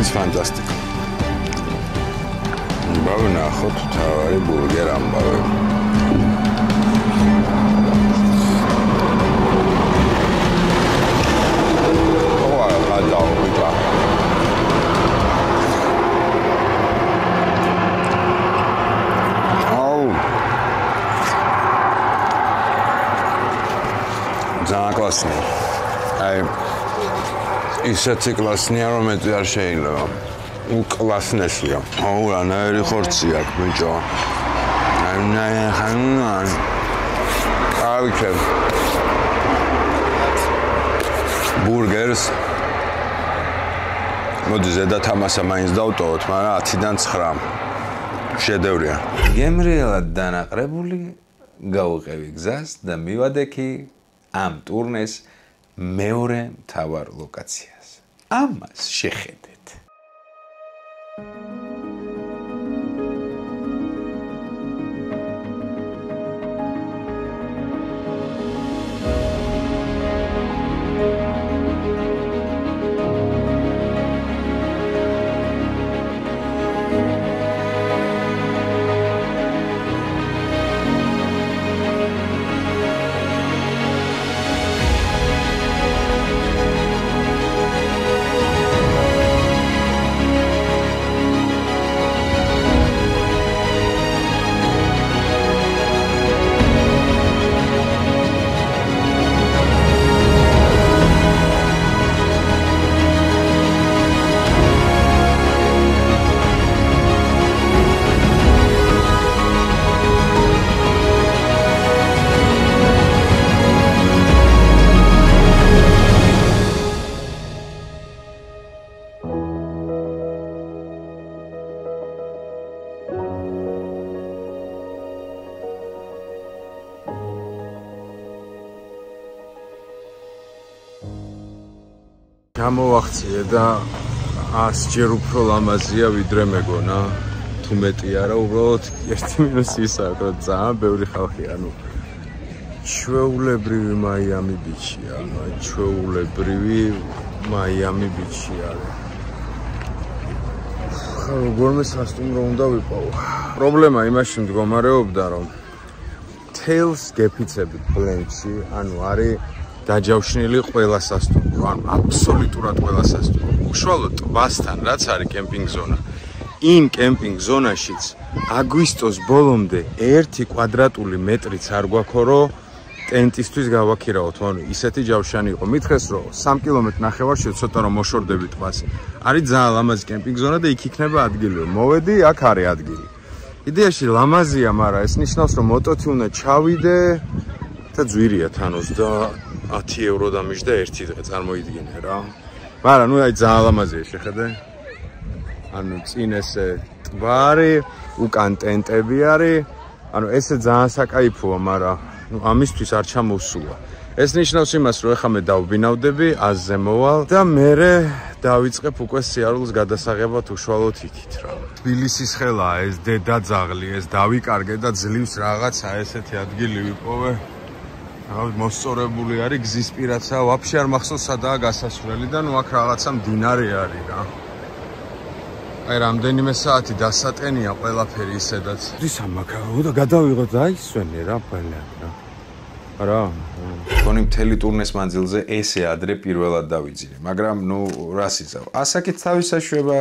It's fantastic. Μπავე ნახოთ თავარი ბურგერ ამბავე. კლასნია. აი ისეთი კლასნია, რომ მეტი არ შეიძლება. უკლასნესია. აუ, რანაირი ხორცი აქვს, ბიჭო. ავიქებ. ბურგერს. მოდი ზედა თამასა მაინც დავტოვოთ, მაგრამ 10-დან 9. შედევრია. გემრიელად დანაყრებული გავუყევი გზას და მივადექი ამ ტურნეს მეორე მთავარ ლოკაციას. ამას შეხედეთ. გამოვახციე და 100 ჯერ უფრო ლამაზია ვიდრე მეგონა. თუ მეტი არა, უბრალოდ 1- ის აქვს, რომ ძალიან ბევრი ხალხი, ანუ ჩვეულებრივი მაიამი ბიჩია, ანუ ჩვეულებრივი მაიამი ბიჩია. ხა როგორმე სასტუმრო უნდა ვიყავ. პრობლემა იმაში მდგომარეობდა, რომ თელს გეფიცებით ბლენკში, ანუ არის დაჯავშნილი ყველა სასტუმრო, ანუ აბსოლუტურად ყველა სასტუმრო. უშუალოდ ტბასთან, რაც არის კემპინგ ზონა. იმ კემპინგ ზონაშიც აგვისტოს ბოლომდე 1 კვადრატული მეტრიც არ გვაქვს, რომ ტენტისთვის გავაქირავოთ. ანუ ისეთი ჯავშანი იყო. მითხეს, რომ 3 კილომეტრი ნახევარში ცოტა რომ მოშორდები ტბას. არის ძალიან ლამაზი კემპინგ ზონა და იქ იქნება ადგილი. მოვედი, აქ არის ადგილი. იდეაში ლამაზია, მაგრამ ეს ნიშნავს, რომ მოტოთი უნდა ჩავიდე და ძვირია თანოს და 10 евро დამიჯდა 1 დღე წარმოიდგინე რა. მაგრამ ნუ აი ძალიან ლამაზია შეხედე. ანუ წინ ესე ტბა არის, უკან ტენტები არის. ანუ ესე ძალიან საკაიფოა, მაგრამ ნუ ამისთვის არ ჩამოვსულა. ეს ნიშნავს იმას, რომ ეხლა მე დავბინავდები, აზზე მოვალ და მერე დავიწყებ უკვე სიარულს გადასაღებად უშუალოდ იქით რა. თბილისის ხელაა ეს დედაძაღლი, ეს დავიკარგე და ძლივს რაღაცა ესეთი ადგილი ვიპოვე. მოსწორებული არის გზის პირაცა, ვაფშე არ მახსოვს სადაა გასასვლელი და ნუ აქ რაღაცა მდინარე არის რა. აი რამდენიმე საათი დასატენია ყველაფერი ისედაც. ისამაკაო და გადავიღოთ და აისვენე რა ყველანი რა. რა, თქონი მთელი ტურნეს მანძილზე ესე ადრე პირველად დავიძინე, მაგრამ ნუ რას იცავ. ასაკით თავის საშვება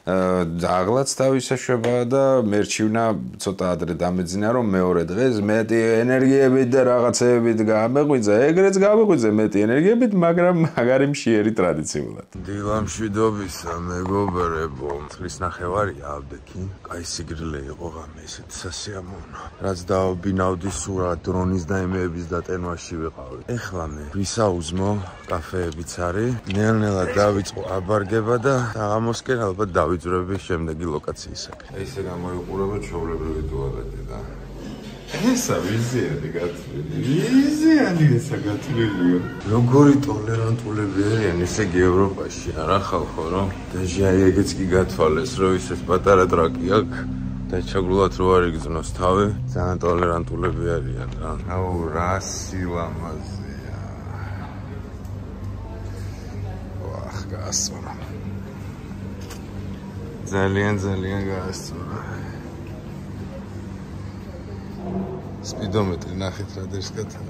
დაღლაც თავის საშვება და მერჩივნა ცოტა ადრე დამეძინა რომ მეორე დღეს მეტი ენერგიებით და რაღაცეებით გამეღვიძე, ეგრეც გამეღვიძე მეტი ენერგიებით, მაგრამ მაგარი მშიერი ტრადიციულად. დილამშვიდობისა მეგობრებო, წლის ნახევარი ავდექი, კაი სიგრილე იყო ღამე, ესეთი სასიამოვნო. რაც დავბინავდი სურა დრონის და ემეების დატენვაში ვიყავი. ეხლა მე ვისაუზმო, კაფეებიც არის, ნელ-ნელად დავიწყო აბარგება და აღმოსკენ ალბათ დავიძვრები შემდეგი ლოკაციისაკენ. ესე გამოიყურება ჩვეულებრივი ტუალეტი და ესა ვიზიანი გათვლილი. ვიზიანი ესა გათვლილია. როგორი ტოლერანტულები არიან ესე იგი ევროპაში, არა ხალხო, რომ დაჟე აი ეგეც კი გათვალეს, რომ ისეთ პატარა ტრაკი აქვს და ჩაგრულად რო არ იგზნოს თავი, ძალიან ტოლერანტულები არიან რა. აუ რა სილამაზეა. ვახ, გასწორა. ძალიან გაასწორა. სპიდომეტრი ნახეთ რა დერსკათა.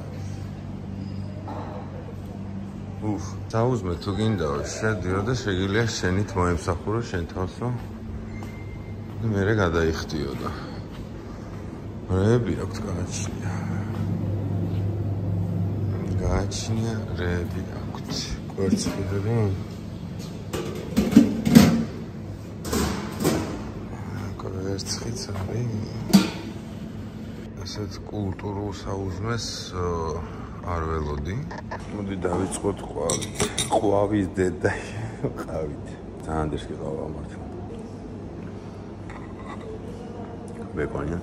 დაუზმე თუ გინდაო, შედიო და შეგიძლია შენით მოემსახურო შენ თავსო. და მერე გადაიხდიო და. რეები აქვს გააჩნია. გააჩნია რეები აქვთ. კვერცხები. კვერცხიც არის. ასეთ კულტურულ საუზმეს არ ველოდი. მოდი დავიწყოთ ყვავით. ყვავის დედა ყავით. ძალიან დერსკი ყავა მართლა. ბეკონია.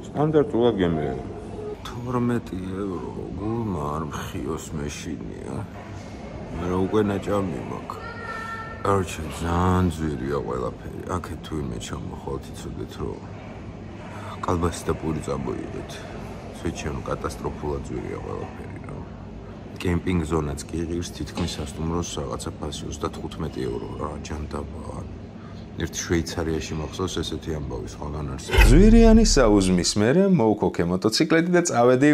სტანდარტულად გემრიელი. 12 евро გულმა არ მხიოს მეშინია. მე უკვე ნაჭამი მაქვს. Короче, ძალიან ძვირია ყველაფერი. აქეთ თუ იმე ჩამოხვალთ იცოდეთ რომ კალბასი და პური წამოიღეთ. სვეჩენ კატასტროფულად ძვირია ყველაფერი რა. კემპინგ ზონაც კი ღირს თითქმის სასტუმროს რაღაცა ფასი 35 евро რა ჯანდაბა. ერთი შვეიცარიაში მახსოვს ესეთი ამბავი სხვაგან არსებობს. ძვირიანი საუზმის მერე მოვქოქე მოტოციკლეტი და წავედი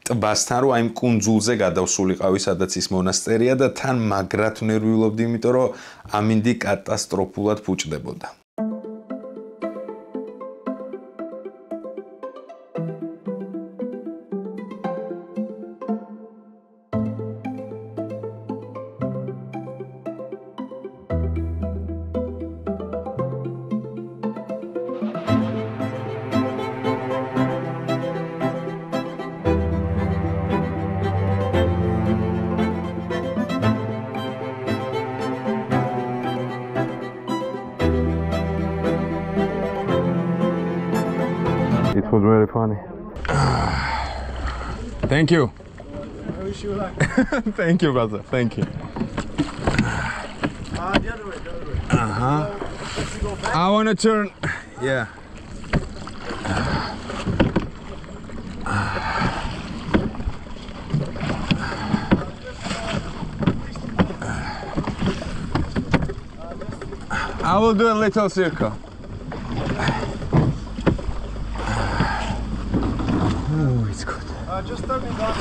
ტბასთან, რომ აი კუნძულზე გადავსულიყავი, სადაც ის მონასტერია და თან მაგრად ნერვიულობდი, იმიტომ რომ ამინდი კატასტროფულად ფუჭდებოდა. It was very funny. Thank you. I wish you luck. Thank you, brother. Thank you. The other way, the other way. Let's go back. I want to turn. Yeah. I will do a little circle. Oh, it's good. Just turn it down.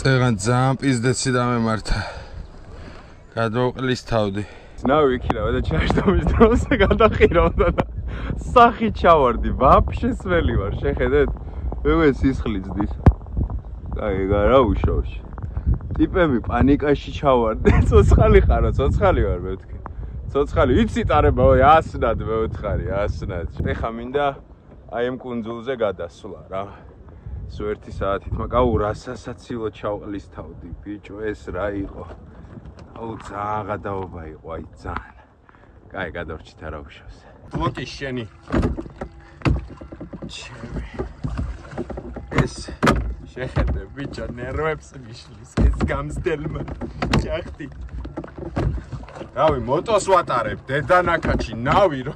წეგან ძალიან პიზდეცი დამემართა. გადმოვყლის თავდი. ნავი იქირავა და ჩაშტომის დროს გადახირავდა და სახი ჩავარდი. ვაფშე სველი ვარ, შეხედეთ? ეგ სისხლი ძდის. კაი, გარავუშავში. ტიპები პანიკაში ჩავარდი. ცოცხალი ხარო, ცოცხალი ვარ მეთქი. ცოცხალი, იცი ტარება, ой, ასნად მეუთხარი, ასნად. ეხა მინდა აი ამ კუნძულზე გადასვლა რა. სულ 1 საათით, მაგრამ რასასაცილო ჩავყლის თავდი, ბიჭო, ეს რა იყო? აუ, ძალიან გადაობა იყო, აი ძალიან. კაი, გადავრჩით არავუშავს. ბლოკი შენი. ჩემი. ეს შეხედე, ბიჭო, ნერვებს მიშლის, ეს გამსდელმა. ჯახტი. რავი, მოტოს ვატარებ, დედანაკაჩი, ნავი რო.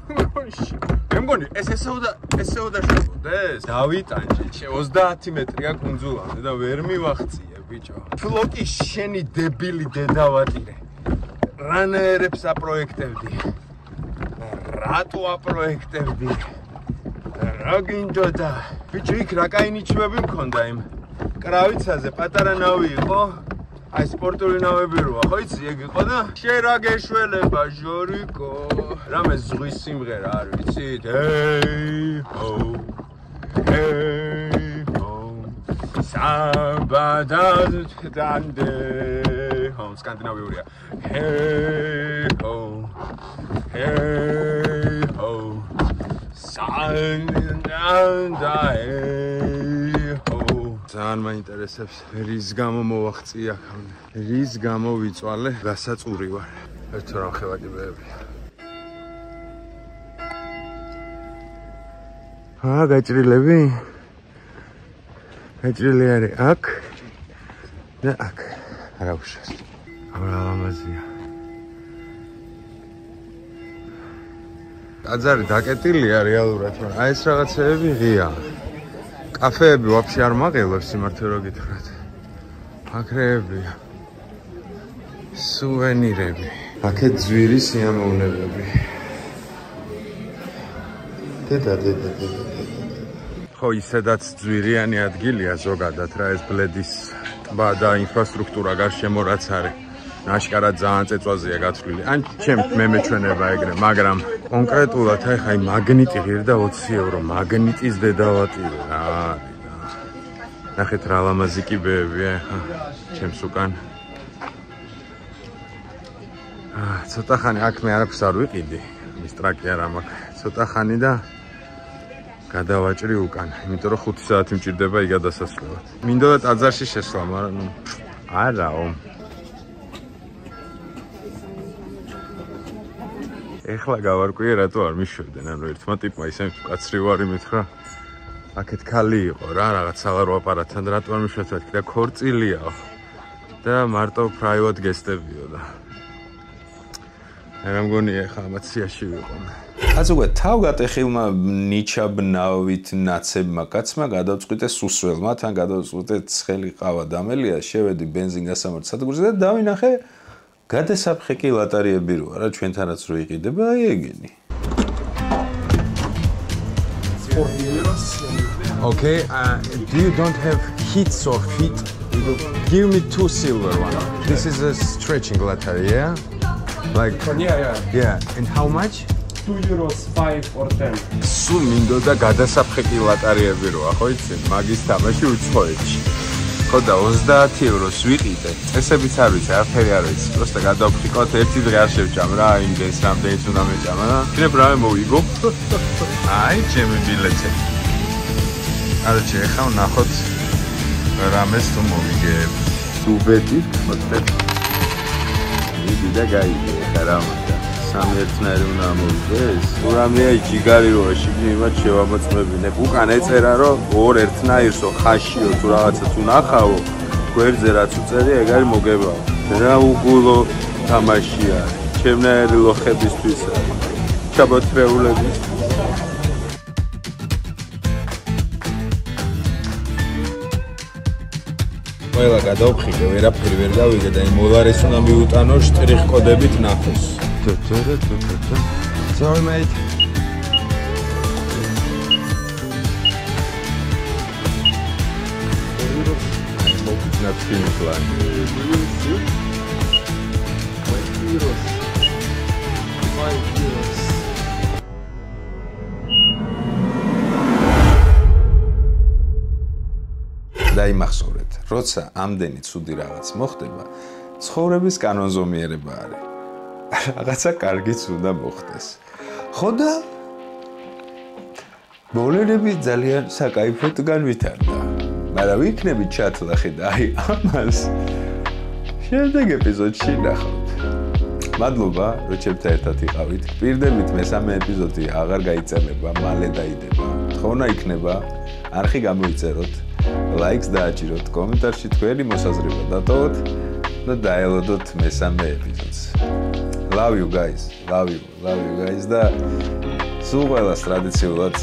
მე მგონი, ეს ესეოდა შეხვდეს. დავიტანჯე, 30 მეტრია კუნძულამდე და ვერ მივახციე, ბიჭო. ფლოკი შენი დებილი დედავატირე. რანერებს აპროექტებდი. რატო აპროექტებდი? რა გინდოდა? ბიჭო, იქ რა კაი ნიჩბები მქონდა იმ კრავიცაზე, პატარა ნავი იყო. აი სპორტული ნავები როა, ხო იცი, ეგ იყო და შენ რა გეშველება, ჟორიკო. რამე ზღვის სიმღერა არ ვიცით? Hey ho. Hey ho. Sabadaz dande. ხო, სკანდინავიურია. Hey ho. Hey ho. Sandanda hey ho. ძალიან მაინტერესებს რის გამო მოვახწია აქამდე. რის გამო ვიწვალე, გასაწური ვარ. ერთო რა ხევაჭიბეები. გაჭრილები? გაჭრილი არის აქ და აქ. არა უშავს. არა ლამაზია. ტაძარი დაკეტილია რეალურად, მაგრამ აი ეს რაღაცეები ღია. კაფეები ვაფშე არ მაყელებს სიმართლე რო გითხრათ. აქრეებია. სუვენირები. აქეთ ძვირი სიამოვნებები. დედა. ხო ხო ისედაც ძვირიანი ადგილია ზოგადად რა ეს ბლედის ტბა და ინფრასტრუქტურა გარშემო რაც არის. Აშკარად ძალიან წეწვაზეა გათვლილი. ან მე მეჩვენება ეგრე, მაგრამ კონკრეტულად ახლა აი მაგნიტი ღირდა 20 евро, მაგნიტის დედავატი რა. ნახეთ რა ლამაზი კიბეებია ახლა ჩემს უკან. ცოტა ხანი აქ მე არაფერს არ ვიყიდი, ის ტრაკი არ მაქვს. ცოტა ხანი და გადავაჭრი უკან, იმიტომ რომ 5 საათი მჭირდება იგ გადასასვლელად. მინდოდა ტაძარში შესვლა, მაგრამ არაო. ეხლა გავარკვიე რატო არ მიშვებდნენ, ანუ ერთმა ტიპმა ისე კაცრი ვარი მითხრა. აქეთ ქალი იყო რა, რაღაც სალარო აპარატთან, რატო არ მიშვებთ და ქორწილიაო. და მარტო private guest-ებიო და რა მგონია ახლა ამაციაში ვიყო. ასე უკვე თავგატეხილმა ნიჩაბნავით ნაცებმა კაცმა გადავწყვიტე სუსველმა, თან გადავწყვიტე ცხელი ყავა დამელია, შევედი ბენზინ გასამართ სადგურზე და დავინახე გადასაფხე კი ლატარიები როა რა ჩვენთანაც რო იყიდება, აი ეგენი. Okay, do you don't have hits or feet? Give me 2 silver one. This is a stretching lottery, yeah? Like yeah. And how much? 2 euros, 5 or 10. სულ მინდოდა გადასაფხე კი ლატარიები როა, ხო იცი? მაგის თამაში უცხოეთში. ხო და 30 ევროს ვიყიდე. წესებიც არ ვიცი, არაფერი არ ვიცი. просто გადავფრიკოთ, ერთი დღე არ შევჭამ რა, იმდეს რამდენიც უნდა მეჭამა და იქნებ რამე მოვიგო. აი, ჩემი ბილეთები. არჩი, ახლა ვნახოთ რამეს თუ მოვიგებ. დუბედით, მოწდე. იგი და გაიგე, ხარა მოხდა. სამი ერთნაირი უნდა მოვიდეს. რამეა ჯიგარი როა, შიგნით შევამოწმებინებ. უკან ეწერა რომ ორ ერთნაირსო, ხაშიო თუ რაღაცა თუ ნახავო, გვერდზე რაც უწერია, ეგ არის მოგებაო. რა უგულო თამაშია. ჩემნაირი ლოხებისთვის არის. ჩაბოთრეულების. ყველა გადავფრიკე, ვერაფერი ვერ გავიგე და იმ მოლარეს უნდა მიუტანო შტრიხ კოდებით ნახოს. Sorry mate. Not finish line. დაიმახსოვრეთ, როცა ამდენი ცუდი რაღაც მოხდება, ცხოვრების კანონზომიერება არის. რაღაცა კარგიც უნდა მოხდეს. ხო და ბოლერები ძალიან საკაიფოდ განვითარდა. მაგრამ ვიქნებით ჩათლახი და აი ამას შემდეგ ეპიზოდში ნახავთ. მადლობა, რომ ჩემთან ერთად იყავით. გვპირდებით მესამე ეპიზოდი აღარ გაიწელება, მალე დაიდება. თხოვნა იქნება, არხი გამოიწეროთ, ლაიქს დააჭიროთ, კომენტარში თქვენი მოსაზრება დატოვოთ და დაელოდოთ მესამე ეპიზოდს. Love you guys. Love you guys და სულ ყველას ტრადიციულად